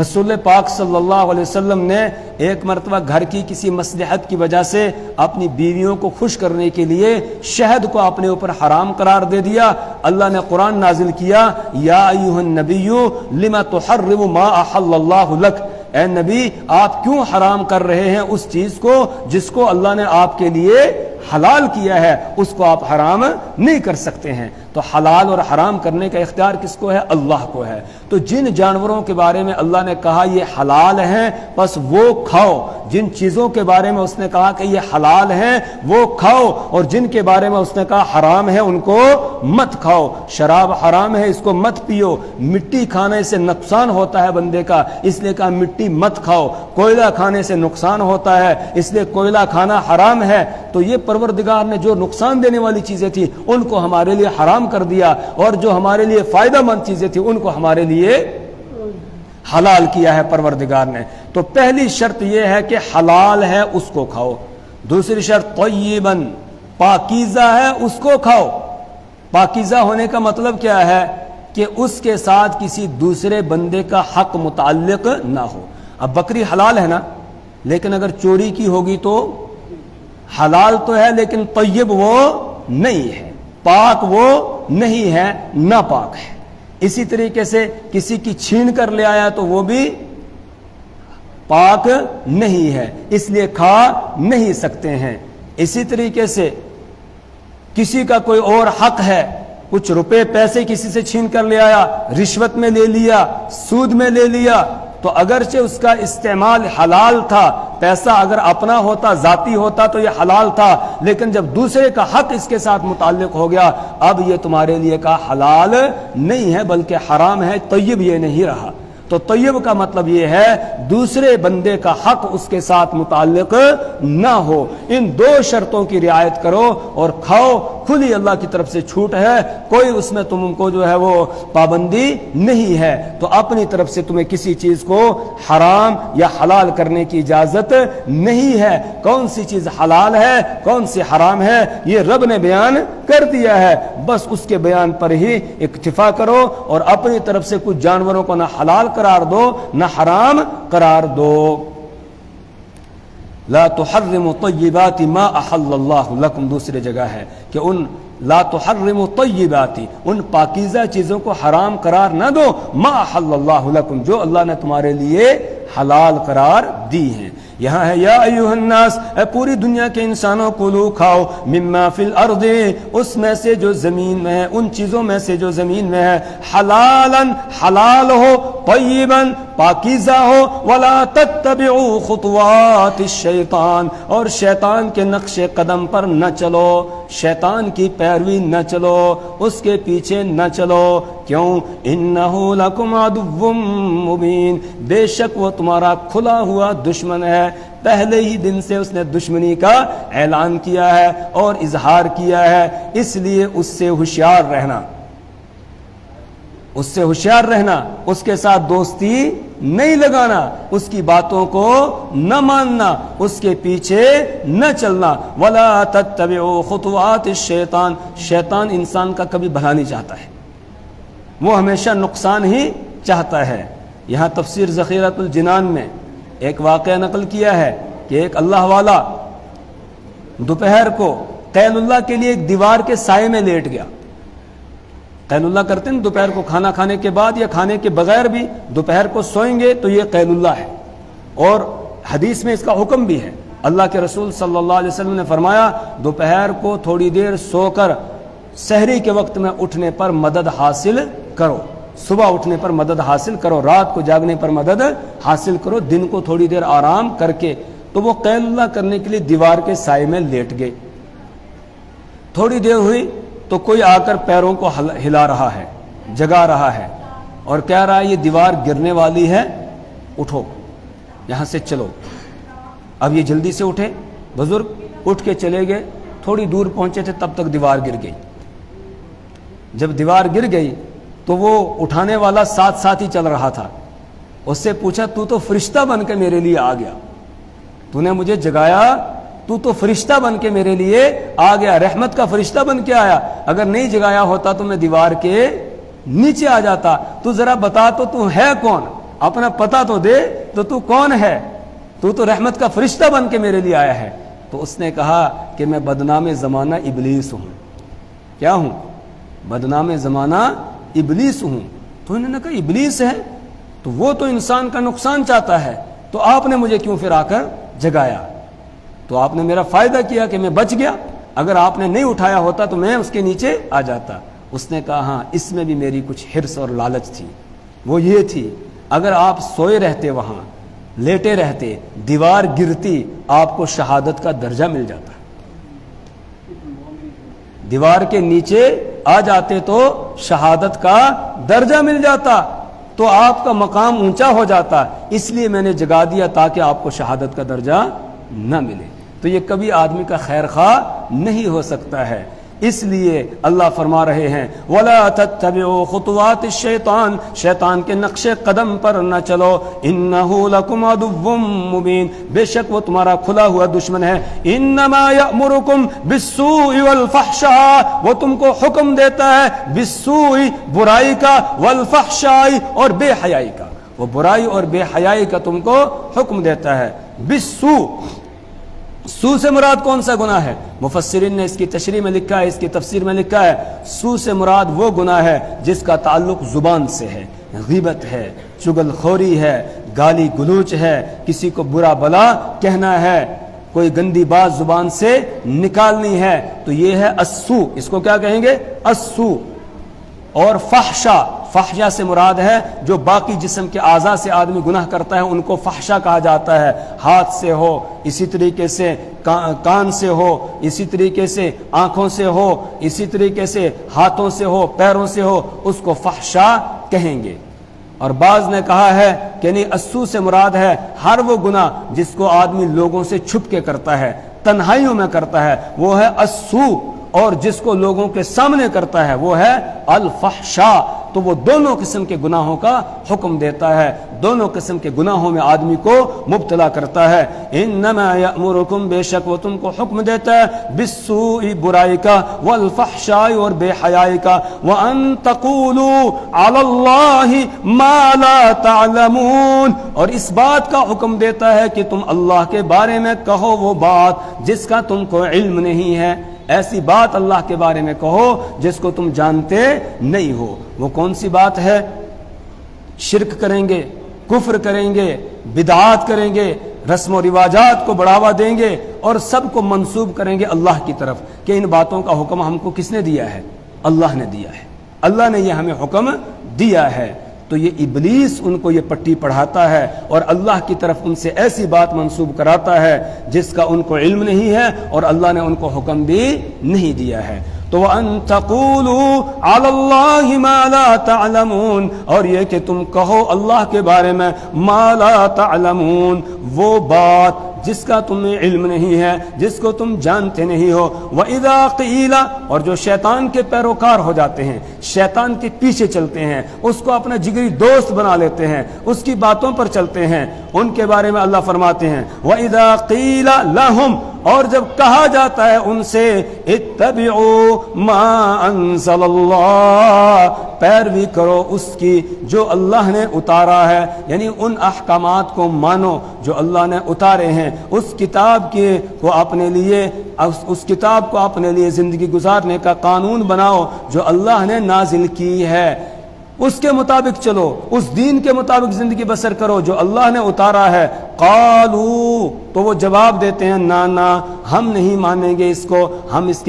رسول پاک صلی اللہ علیہ وسلم نے ایک مرتبہ گھر کی کسی مصلحت کی وجہ سے اپنی بیویوں کو خوش کرنے کے لیے شہد کو اپنے اوپر حرام قرار دے دیا۔ اللہ نے قرآن نازل کیا، یا ایھا النبی لما تحرم ما احل اللہ لک، اے نبی آپ کیوں حرام کر رہے ہیں اس چیز کو جس کو اللہ نے آپ کے لیے حلال کیا ہے، اس کو آپ حرام نہیں کر سکتے ہیں۔ تو حلال اور حرام کرنے کا اختیار کس کو ہے؟ اللہ کو ہے۔ تو جن جانوروں کے بارے میں اللہ نے کہا یہ حلال ہیں بس وہ کھاؤ، جن چیزوں کے بارے میں اس نے کہا کہ یہ حلال ہیں وہ کھاؤ، اور جن کے بارے میں اس نے کہا حرام ہے ان کو مت کھاؤ۔ شراب حرام ہے، اس کو مت پیو، مٹی کھانے سے نقصان ہوتا ہے بندے کا، اس لیے کہا مٹی مت کھاؤ، کوئلہ کھانے سے نقصان ہوتا ہے اس لیے کوئلہ کھانا حرام ہے۔ تو یہ پروردگار نے جو نقصان دینے والی چیزیں تھیں ان کو ہمارے لیے حرام کر دیا، اور جو ہمارے لیے فائدہ مند چیزیں تھیں ان کو ہمارے لیے حلال کیا ہے پروردگار نے۔ تو پہلی شرط یہ ہے کہ حلال ہے اس کو کھاؤ۔ دوسری شرط طیباً، پاکیزہ ہے اس کو کھاؤ۔ پاکیزہ ہونے کا مطلب کیا ہے؟ کہ اس کے ساتھ کسی دوسرے بندے کا حق متعلق نہ ہو۔ اب بکری حلال ہے نا، لیکن اگر چوری کی ہوگی تو حلال تو ہے لیکن طیب وہ نہیں ہے، پاک وہ نہیں ہے، ناپاک ہے۔ اسی طریقے سے کسی کی چھین کر لے آیا تو وہ بھی پاک نہیں ہے، اس لیے کھا نہیں سکتے ہیں۔ اسی طریقے سے کسی کا کوئی اور حق ہے، کچھ روپے پیسے کسی سے چھین کر لے آیا، رشوت میں لے لیا، سود میں لے لیا، تو اگرچہ اس کا استعمال حلال تھا، پیسہ اگر اپنا ہوتا، ذاتی ہوتا تو یہ حلال تھا، لیکن جب دوسرے کا حق اس کے ساتھ متعلق ہو گیا اب یہ تمہارے لیے کا حلال نہیں ہے بلکہ حرام ہے، طیب یہ نہیں رہا۔ تو طیب کا مطلب یہ ہے دوسرے بندے کا حق اس کے ساتھ متعلق نہ ہو۔ ان 2 شرطوں کی رعایت کرو اور کھاؤ، کھلی اللہ کی طرف سے چھوٹ ہے، کوئی اس میں تم کو جو ہے وہ پابندی نہیں ہے۔ تو اپنی طرف سے تمہیں کسی چیز کو حرام یا حلال کرنے کی اجازت نہیں ہے۔ کون سی چیز حلال ہے کون سی حرام ہے یہ رب نے بیان کر دیا ہے، بس اس کے بیان پر ہی اکتفا کرو، اور اپنی طرف سے کچھ جانوروں کو نہ حلال قرار دو نہ حرام قرار دو۔ لا تحرموا طیبات ما احل اللہ لکم، دوسری جگہ ہے کہ ان لا تحرموا طیبات، ان پاکیزہ چیزوں کو حرام قرار نہ دو، ما احل اللہ لکم، جو اللہ نے تمہارے لیے حلال قرار دی ہیں۔ یہاں ہے یا ایھا الناس، اے پوری دنیا کے انسانوں، کلوا کھاؤ، مما فی الارض، اس میں سے جو زمین میں ہے، ان چیزوں میں سے جو زمین میں ہے، حلالا حلال ہو، طیبا پاکیزہ ہو، ولا تتبعوا خطوات الشیطان، اور شیطان کے نقش قدم پر نہ چلو، شیطان کی پیروی نہ چلو، اس کے پیچھے نہ چلو، کیوں؟ انہ لکم عدو مبین، بے شک وہ تمہارا کھلا ہوا دشمن ہے، پہلے ہی دن سے اس نے دشمنی کا اعلان کیا ہے اور اظہار کیا ہے، اس لیے اس سے ہوشیار رہنا، اس سے ہوشیار رہنا، اس کے ساتھ دوستی نہیں لگانا، اس کی باتوں کو نہ ماننا، اس کے پیچھے نہ چلنا۔ ولا تتبعوا خطوات الشیطان، شیطان انسان کا کبھی بھلا نہیں چاہتا ہے، وہ ہمیشہ نقصان ہی چاہتا ہے۔ یہاں تفسیر ذخیرۃ الجنان میں ایک واقعہ نقل کیا ہے کہ ایک اللہ والا دوپہر کو قیل اللہ کے لیے ایک دیوار کے سائے میں لیٹ گیا۔ قیل اللہ کرتے ہیں دوپہر کو کھانا کھانے کے بعد یا کھانے کے بغیر بھی دوپہر کو سوئیں گے تو یہ قیل اللہ ہے، اور حدیث میں اس کا حکم بھی ہے۔ اللہ کے رسول صلی اللہ علیہ وسلم نے فرمایا دوپہر کو تھوڑی دیر سو کر سحری کے وقت میں اٹھنے پر مدد حاصل کرو، صبح اٹھنے پر مدد حاصل کرو، رات کو جاگنے پر مدد حاصل کرو، دن کو تھوڑی دیر آرام کر کے۔ تو وہ قیل اللہ کرنے کے لیے دیوار کے سائے میں لیٹ گئے۔ تھوڑی دیر ہوئی تو کوئی آ کر پیروں کو ہلا رہا ہے، جگا رہا ہے، اور کہہ رہا ہے یہ دیوار گرنے والی ہے، اٹھو یہاں سے چلو۔ اب یہ جلدی سے اٹھے، بزرگ اٹھ کے چلے گئے، تھوڑی دور پہنچے تھے تب تک دیوار گر گئی۔ جب دیوار گر گئی تو وہ اٹھانے والا ساتھ ساتھ ہی چل رہا تھا، اس سے پوچھا تو تو فرشتہ بن کے میرے لیے آ گیا، تو نے مجھے جگایا، تو تو فرشتہ بن کے میرے لیے آ گیا، رحمت کا فرشتہ بن کے آیا، اگر نہیں جگایا ہوتا تو میں دیوار کے نیچے آ جاتا، تو ذرا بتا تو ہے کون، اپنا پتہ تو دے، تو کون ہے، تو رحمت کا فرشتہ بن کے میرے لیے آیا ہے۔ تو اس نے کہا کہ میں بدنام زمانہ ابلیس ہوں۔ کیا ہوں؟ بدنام زمانہ ابلیس ہوں۔ تو انہوں نے کہا ابلیس ہے تو وہ تو انسان کا نقصان چاہتا ہے، تو آپ نے مجھے کیوں پھر آ کر جگایا؟ تو آپ نے میرا فائدہ کیا کہ میں بچ گیا، اگر آپ نے نہیں اٹھایا ہوتا تو میں اس کے نیچے آ جاتا۔ اس نے کہا ہاں اس میں بھی میری کچھ حرص اور لالچ تھی، وہ یہ تھی اگر آپ سوئے رہتے، وہاں لیٹے رہتے، دیوار گرتی، آپ کو شہادت کا درجہ مل جاتا، دیوار کے نیچے آ جاتے تو شہادت کا درجہ مل جاتا، تو آپ کا مقام اونچا ہو جاتا، اس لیے میں نے جگا دیا تاکہ آپ کو شہادت کا درجہ نہ ملے۔ تو یہ کبھی آدمی کا خیر خواہ نہیں ہو سکتا ہے، اس لیے اللہ فرما رہے ہیں وَلَا تَتَّبِعُوا خُطُوَاتِ الشَّيْطَانِ، شیطان کے نقش قدم پر نہ چلو، إِنَّهُ لَكُمْ عَدُوٌّ مُّبِينٌ، بے شک وہ تمہارا کھلا ہوا دشمن ہے۔ إِنَّمَا يَأْمُرُكُمْ بِالسُّوءِ وَالْفَحْشَاءِ، وہ تم کو حکم دیتا ہے بالسوء برائی کا، والفحشاء اور بے حیائی کا، وہ برائی اور بے حیائی کا تم کو حکم دیتا ہے۔ بالسوء، سو سے مراد کون سا گناہ ہے؟ مفسرین نے اس کی تشریح میں لکھا ہے، اس کی تفسیر میں لکھا ہے سو سے مراد وہ گناہ ہے جس کا تعلق زبان سے ہے، غیبت ہے، چغل خوری ہے، گالی گلوچ ہے، کسی کو برا بلا کہنا ہے، کوئی گندی بات زبان سے نکالنی ہے، تو یہ ہے السو، اس کو کیا کہیں گے؟ السو۔ اور فحشا، فحشا سے مراد ہے جو باقی جسم کے اعضاء سے آدمی گناہ کرتا ہے ان کو فحشا کہا جاتا ہے، ہاتھ سے ہو، اسی طریقے سے کان سے ہو، اسی طریقے سے آنکھوں سے ہو، اسی طریقے سے ہاتھوں سے ہو، پیروں سے ہو، اس کو فحشا کہیں گے۔ اور بعض نے کہا ہے کہ نہیں، السو سے مراد ہے ہر وہ گناہ جس کو آدمی لوگوں سے چھپ کے کرتا ہے، تنہائیوں میں کرتا ہے، وہ ہے السو، اور جس کو لوگوں کے سامنے کرتا ہے وہ ہے الفحشاء۔ تو وہ دونوں قسم کے گناہوں کا حکم دیتا ہے، دونوں قسم کے گناہوں میں آدمی کو مبتلا کرتا ہے۔ انما یأمرکم، بے شک وہ تم کو حکم دیتا ہے بالسوء برائی کا، والفحشاء اور بے حیائی کا، وان تقولوا علی اللہ ما لا تعلمون، اور اس بات کا حکم دیتا ہے کہ تم اللہ کے بارے میں کہو وہ بات جس کا تم کو علم نہیں ہے۔ ایسی بات اللہ کے بارے میں کہو جس کو تم جانتے نہیں ہو۔ وہ کون سی بات ہے؟ شرک کریں گے، کفر کریں گے، بدعات کریں گے، رسم و رواجات کو بڑھاوا دیں گے اور سب کو منسوب کریں گے اللہ کی طرف کہ ان باتوں کا حکم ہم کو کس نے دیا ہے؟ اللہ نے دیا ہے، اللہ نے یہ ہمیں حکم دیا ہے۔ تو یہ ابلیس ان کو یہ پٹی پڑھاتا ہے اور اللہ کی طرف ان سے ایسی بات منسوب کراتا ہے جس کا ان کو علم نہیں ہے اور اللہ نے ان کو حکم بھی نہیں دیا ہے۔ تو وَأَن تَقُولُوا عَلَى اللَّهِ مَا لَا تَعْلَمُونَ، اور یہ کہ تم کہو اللہ کے بارے میں مَا لَا تَعْلَمُونَ، وہ بات جس کا تمہیں علم نہیں ہے، جس کو تم جانتے نہیں ہو۔ وَإِذَا قِيلَ، اور جو شیطان کے پیروکار ہو جاتے ہیں، شیطان کے پیچھے چلتے ہیں، اس کو اپنا جگری دوست بنا لیتے ہیں، اس کی باتوں پر چلتے ہیں، ان کے بارے میں اللہ فرماتے ہیں وَإِذَا قِيلَ لَهُمْ، اور جب کہا جاتا ہے ان سے اتبعوا ما انزل اللہ، پیروی کرو اس کی جو اللہ نے اتارا ہے، یعنی ان احکامات کو مانو جو اللہ نے اتارے ہیں، اس کتاب کو اپنے لیے اس کتاب کو اپنے لیے زندگی گزارنے کا قانون بناؤ جو اللہ نے نازل کی ہے، اس کے مطابق چلو، اس دین کے مطابق زندگی بسر کرو جو اللہ نے اتارا ہے۔ قالوا، تو وہ جواب دیتے ہیں نا نا، ہم نہیں مانیں گے اس کو، ہم اس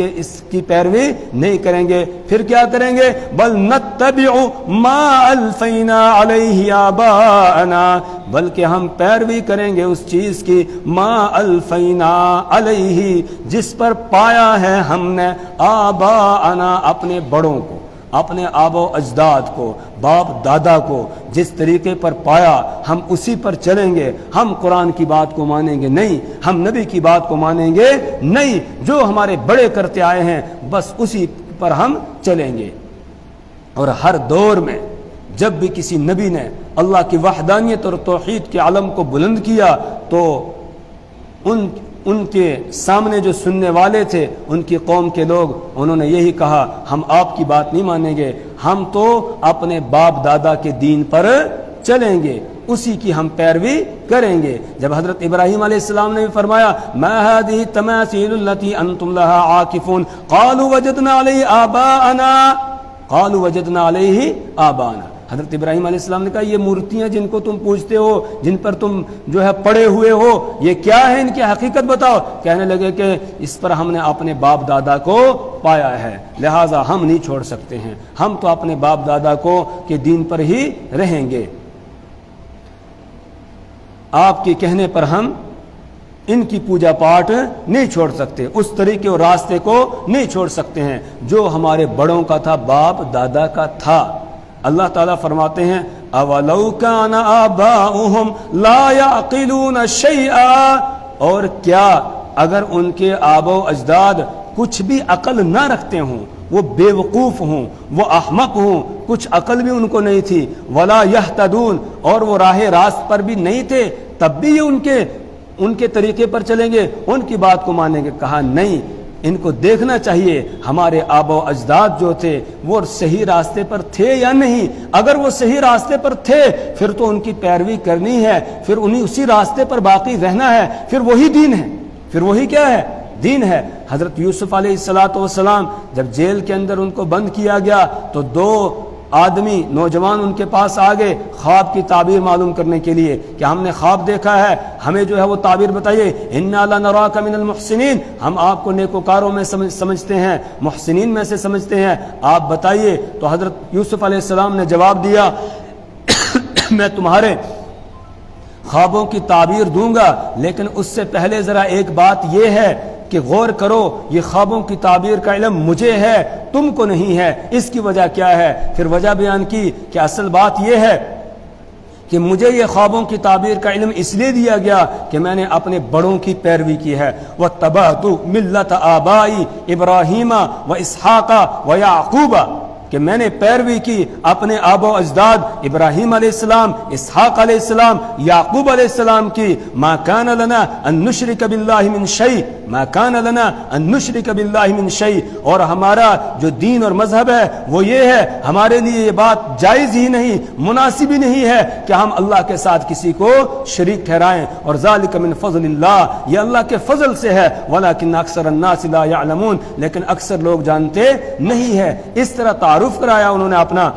کی پیروی نہیں کریں گے۔ پھر کیا کریں گے؟ بل نتبع ما الفینا علیہ آباءنا، بلکہ ہم پیروی کریں گے اس چیز کی ما الفینا علیہ، جس پر پایا ہے ہم نے آباءنا، اپنے بڑوں کو، اپنے آبا و اجداد کو، باپ دادا کو جس طریقے پر پایا ہم اسی پر چلیں گے۔ ہم قرآن کی بات کو مانیں گے نہیں، ہم نبی کی بات کو مانیں گے نہیں، جو ہمارے بڑے کرتے آئے ہیں بس اسی پر ہم چلیں گے۔ اور ہر دور میں جب بھی کسی نبی نے اللہ کی وحدانیت اور توحید کے علم کو بلند کیا تو ان کے سامنے جو سننے والے تھے، ان کی قوم کے لوگ، انہوں نے یہی کہا ہم آپ کی بات نہیں مانیں گے، ہم تو اپنے باپ دادا کے دین پر چلیں گے، اسی کی ہم پیروی کریں گے۔ جب حضرت ابراہیم علیہ السلام نے بھی فرمایا ما هذه التماثيل التي انتم لها عاكفون قالوا وجدنا عليه آباءنا، حضرت ابراہیم علیہ السلام نے کہا یہ مورتیاں جن کو تم پوجتے ہو، جن پر تم جو ہے پڑے ہوئے ہو، یہ کیا ہے، ان کی حقیقت بتاؤ۔ کہنے لگے کہ اس پر ہم نے اپنے باپ دادا کو پایا ہے، لہٰذا ہم نہیں چھوڑ سکتے ہیں، ہم تو اپنے باپ دادا کو کے دین پر ہی رہیں گے، آپ کے کہنے پر ہم ان کی پوجا پاٹ نہیں چھوڑ سکتے، اس طریقے اور راستے کو نہیں چھوڑ سکتے ہیں جو ہمارے بڑوں کا تھا، باپ دادا کا تھا۔ اللہ تعالیٰ فرماتے ہیں اَوَلَوْ كَانَ آبَاؤُهُمْ لَا يَعْقِلُونَ شَيْئًا، اور کیا اگر ان کے آبا و اجداد کچھ بھی عقل نہ رکھتے ہوں، وہ بے وقوف ہوں، وہ احمق ہوں، کچھ عقل بھی ان کو نہیں تھی، وَلَا يَهْتَدُونَ، اور وہ راہ راست پر بھی نہیں تھے، تب بھی یہ ان کے طریقے پر چلیں گے، ان کی بات کو مانیں گے؟ کہا نہیں، ان کو دیکھنا چاہیے ہمارے آبا و اجداد جو تھے وہ صحیح راستے پر تھے یا نہیں۔ اگر وہ صحیح راستے پر تھے پھر تو ان کی پیروی کرنی ہے، پھر انہیں اسی راستے پر باقی رہنا ہے، پھر وہی دین ہے، پھر وہی کیا ہے؟ دین ہے۔ حضرت یوسف علیہ السلام جب جیل کے اندر ان کو بند کیا گیا تو دو آدمی نوجوان ان کے پاس آ گئے خواب کی تعبیر معلوم کرنے کے لیے کہ ہم نے خواب دیکھا ہے، ہمیں جو ہے وہ تعبیر بتائیے۔ اِنَّا لَنَرَاكَ مِنَ الْمُحْسِنِينَ، ہم آپ کو نیکوکاروں میں سمجھتے ہیں، محسنین میں سے سمجھتے ہیں، آپ بتائیے۔ تو حضرت یوسف علیہ السلام نے جواب دیا میں تمہارے خوابوں کی تعبیر دوں گا، لیکن اس سے پہلے ذرا ایک بات یہ ہے کہ غور کرو، یہ خوابوں کی تعبیر کا علم مجھے ہے، تم کو نہیں ہے، اس کی وجہ کیا ہے؟ پھر وجہ بیان کی کہ اصل بات یہ ہے کہ مجھے یہ خوابوں کی تعبیر کا علم اس لیے دیا گیا کہ میں نے اپنے بڑوں کی پیروی کی ہے۔ وَاتَّبَعْتُ مِلَّةَ آبَائِي إِبْرَاهِيمَ وَإِسْحَاقَ وَيَعْقُوبَ، کہ میں نے پیروی کی اپنے آبا و اجداد ابراہیم علیہ السلام، اسحاق علیہ السلام، یعقوب علیہ السلام کی. ما کان لنا ان نشرک باللہ من شیء، ما کان لنا ان نشرک باللہ من شیء. اور ہمارا جو دین اور مذہب ہے وہ یہ ہے، ہمارے لیے یہ بات جائز ہی نہیں، مناسب ہی نہیں ہے کہ ہم اللہ کے ساتھ کسی کو شریک ٹھہرائیں. اور ذالک من فضل اللہ، یہ اللہ کے فضل سے ہے. ولکن اکثر الناس لا یعلمون، لیکن اکثر لوگ جانتے نہیں ہے. اس طرح تعارف کرایا انہوں نے اپنا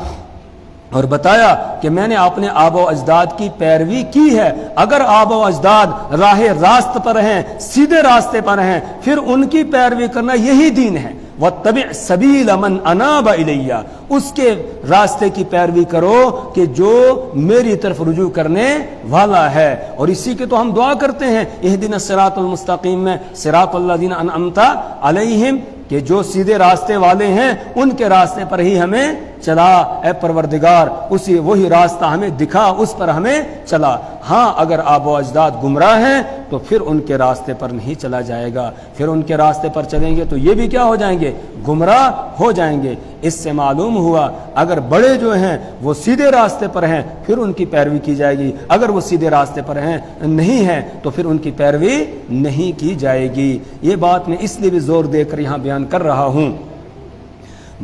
اور بتایا کہ میں نے اپنے آبا و اجداد کی پیروی کی ہے. اگر آبا و اجداد راہ راست پر ہیں، سیدھے راستے پر ہیں، پھر ان کی پیروی کرنا یہی دین ہے. وَاتَّبِعْ سَبِيلَ مَنْ أَنَابَ إِلَيَّ، اس کے راستے کی پیروی کرو کہ جو میری طرف رجوع کرنے والا ہے. اور اسی کے تو ہم دعا کرتے ہیں اهدنا الصراط المستقیم میں، صراط الذین انعمت علیہم، کہ جو سیدھے راستے والے ہیں ان کے راستے پر ہی ہمیں چلا اے پروردگار، اسی وہی راستہ ہمیں دکھا، اس پر ہمیں چلا. ہاں اگر آبا و اجداد گمراہ ہیں تو پھر ان کے راستے پر نہیں چلا جائے گا. پھر ان کے راستے پر چلیں گے تو یہ بھی کیا ہو جائیں گے؟ گمراہ ہو جائیں گے. اس سے معلوم ہوا اگر بڑے جو ہیں وہ سیدھے راستے پر ہیں پھر ان کی پیروی کی جائے گی، اگر وہ سیدھے راستے پر ہیں نہیں ہیں تو پھر ان کی پیروی نہیں کی جائے گی. یہ بات میں اس لیے بھی زور دے کر یہاں بیان کر رہا ہوں.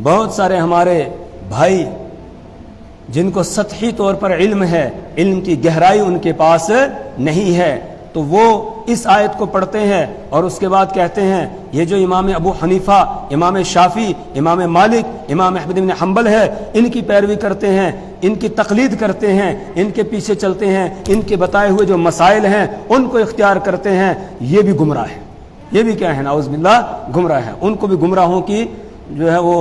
بہت سارے ہمارے بھائی جن کو سطحی طور پر علم ہے، علم کی گہرائی ان کے پاس نہیں ہے، تو وہ اس آیت کو پڑھتے ہیں اور اس کے بعد کہتے ہیں یہ جو امام ابو حنیفہ، امام شافعی، امام مالک، امام احمد بن حنبل ہے، ان کی پیروی کرتے ہیں، ان کی تقلید کرتے ہیں، ان کے پیچھے چلتے ہیں، ان کے بتائے ہوئے جو مسائل ہیں ان کو اختیار کرتے ہیں، یہ بھی گمراہ ہے. یہ بھی کیا ہے؟ نعوذ باللہ گمراہ ہے. ان کو بھی گمراہوں کی جو ہے وہ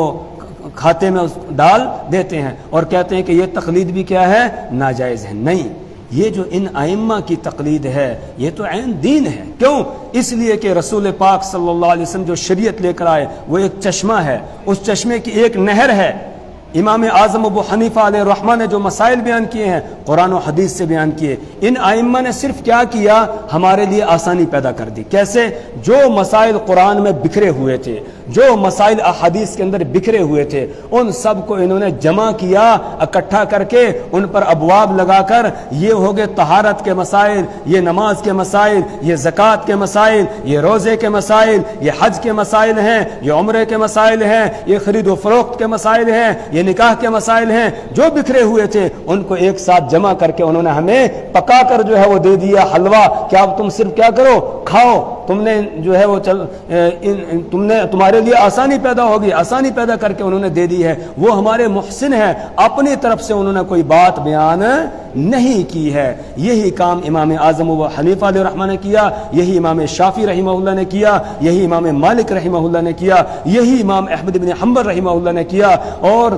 کھاتے میں ڈال دیتے ہیں اور کہتے ہیں کہ یہ تقلید بھی کیا ہے؟ ناجائز ہے. نہیں، یہ جو ان ائمہ کی تقلید ہے یہ تو عین دین ہے. کیوں؟ اس لیے کہ رسول پاک صلی اللہ علیہ وسلم جو شریعت لے کر آئے وہ ایک چشمہ ہے، اس چشمے کی ایک نہر ہے. امام اعظم ابو حنیفہ علیہ الرحمہ نے جو مسائل بیان کیے ہیں قرآن و حدیث سے بیان کیے. ان ائمہ نے صرف کیا کیا؟ ہمارے لیے آسانی پیدا کر دی. کیسے؟ جو مسائل قرآن میں بکھرے ہوئے تھے، جو مسائل احادیث کے اندر بکھرے ہوئے تھے، ان سب کو انہوں نے جمع کیا، اکٹھا کر کے ان پر ابواب لگا کر، یہ ہو گئے طہارت کے مسائل، یہ نماز کے مسائل، یہ زکوٰۃ کے مسائل، یہ روزے کے مسائل، یہ حج کے مسائل ہیں، یہ عمرے کے مسائل ہیں، یہ خرید و فروخت کے مسائل ہیں، یہ نکاح کے مسائل ہیں. جو بکھرے ہوئے تھے ان کو ایک ساتھ جمع کر کے انہوں نے ہمیں پکا کر جو ہے وہ دے دیا حلوہ. کیا اب تم صرف کیا کرو؟ کھاؤ. تم نے جو ہے وہ تمہارے لیے آسانی پیدا ہوگی، آسانی پیدا کر کے انہوں نے دے دی ہے. وہ ہمارے محسن ہیں، اپنی طرف سے انہوں نے کوئی بات بیان نہیں کی ہے. یہی کام امام اعظم ابو حنیفہ علیہ الرحمہ نے کیا، یہی امام شافعی رحمہ اللہ نے کیا، یہی امام مالک رحمہ اللہ نے کیا، یہی امام احمد بن حنبل رحمہ اللہ نے کیا. اور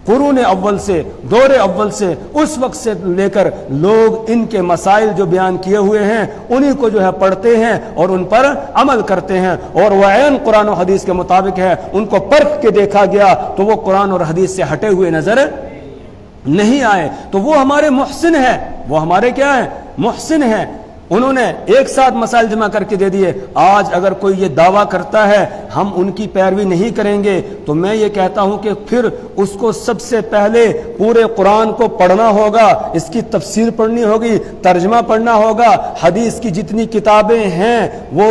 قرون اول سے، دور اول سے، اس وقت سے لے کر لوگ ان کے مسائل جو بیان کیے ہوئے ہیں انہی کو جو ہے پڑھتے ہیں اور ان پر عمل کرتے ہیں. اور وہ عین قرآن و حدیث کے مطابق ہے. ان کو پرکھ کے دیکھا گیا تو وہ قرآن اور حدیث سے ہٹے ہوئے نظر نہیں آئے. تو وہ ہمارے محسن ہیں، وہ ہمارے کیا ہیں؟ محسن ہیں. انہوں نے ایک ساتھ مسائل جمع کر کے دے دیے. آج اگر کوئی یہ دعویٰ کرتا ہے ہم ان کی پیروی نہیں کریں گے تو میں یہ کہتا ہوں کہ پھر اس کو سب سے پہلے پورے قرآن کو پڑھنا ہوگا، اس کی تفسیر پڑھنی ہوگی، ترجمہ پڑھنا ہوگا. حدیث کی جتنی کتابیں ہیں وہ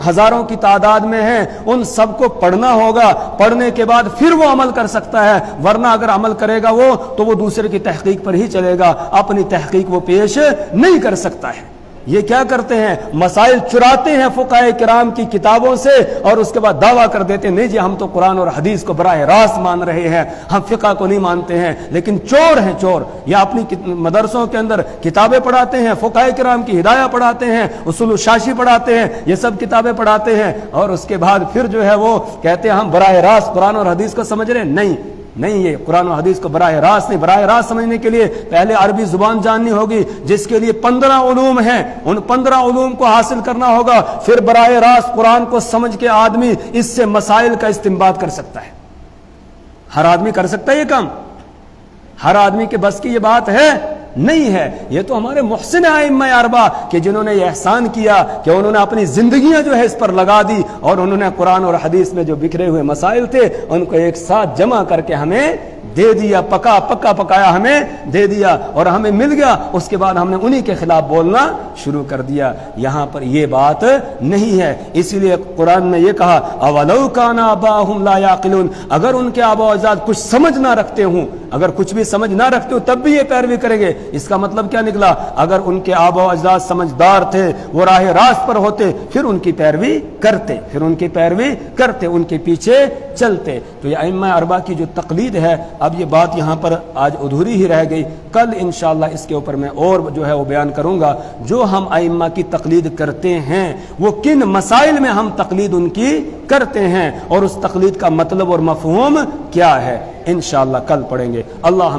ہزاروں کی تعداد میں ہیں، ان سب کو پڑھنا ہوگا. پڑھنے کے بعد پھر وہ عمل کر سکتا ہے، ورنہ اگر عمل کرے گا وہ تو وہ دوسرے کی تحقیق پر ہی چلے گا، اپنی تحقیق وہ پیش نہیں کر سکتا ہے. یہ کیا کرتے ہیں؟ مسائل چراتے ہیں فقہائے کرام کی کتابوں سے اور اس کے بعد دعویٰ کر دیتے ہیں نہیں جی ہم تو قرآن اور حدیث کو براہ راست مان رہے ہیں، ہم فقہ کو نہیں مانتے ہیں. لیکن چور ہیں چور. یا اپنی مدرسوں کے اندر کتابیں پڑھاتے ہیں، فقہائے کرام کی ہدایہ پڑھاتے ہیں، اصول الشاشی پڑھاتے ہیں، یہ سب کتابیں پڑھاتے ہیں اور اس کے بعد پھر جو ہے وہ کہتے ہیں ہم براہ راست قرآن اور حدیث کو سمجھ رہے ہیں. نہیں، یہ قرآن و حدیث کو براہ راست نہیں. براہ راست سمجھنے کے لیے پہلے عربی زبان جاننی ہوگی جس کے لیے 15 علوم ہیں، ان 15 علوم کو حاصل کرنا ہوگا. پھر براہ راست قرآن کو سمجھ کے آدمی اس سے مسائل کا استنباط کر سکتا ہے. ہر آدمی کر سکتا ہے یہ کام؟ ہر آدمی کے بس کی یہ بات ہے؟ نہیں ہے، یہ تو ہمارے محسن ائمہ اربعہ کہ جنہوں نے یہ احسان کیا کہ انہوں نے اپنی زندگیاں جو ہے اس پر لگا دی، اور انہوں نے قرآن اور حدیث میں جو بکھرے ہوئے مسائل تھے ان کو ایک ساتھ جمع کر کے ہمیں دے دیا، پکایا ہمیں دے دیا اور ہمیں مل گیا۔ اس کے بعد ہم نے انہی کے خلاف بولنا شروع کر دیا۔ یہاں پر یہ بات نہیں ہے، اسی لیے قرآن میں یہ کہا اولو کان آباؤہم لا یعقلون، اگر ان کے آباء و اجداد کچھ سمجھ نہ رکھتے ہوں، اگر کچھ بھی سمجھ نہ رکھتے ہو تب بھی یہ پیروی کریں گے۔ اس کا مطلب کیا نکلا؟ اگر ان کے آباء و اجداد سمجھدار تھے، وہ راہ راست پر ہوتے، پھر ان کی پیروی کرتے، ان کے پیچھے چلتے۔ تو یہ ائمہ اربعہ کی جو تقلید ہے، اب یہ بات یہاں پر آج ادھوری ہی رہ گئی، کل انشاءاللہ اس کے اوپر میں اور جو ہے وہ بیان کروں گا۔ جو ہم ائمہ کی تقلید کرتے ہیں وہ کن مسائل میں ہم تقلید ان کی کرتے ہیں، اور اس تقلید کا مطلب اور مفہوم کیا ہے، انشاءاللہ کل پڑھیں گے۔ اللہ ہمیں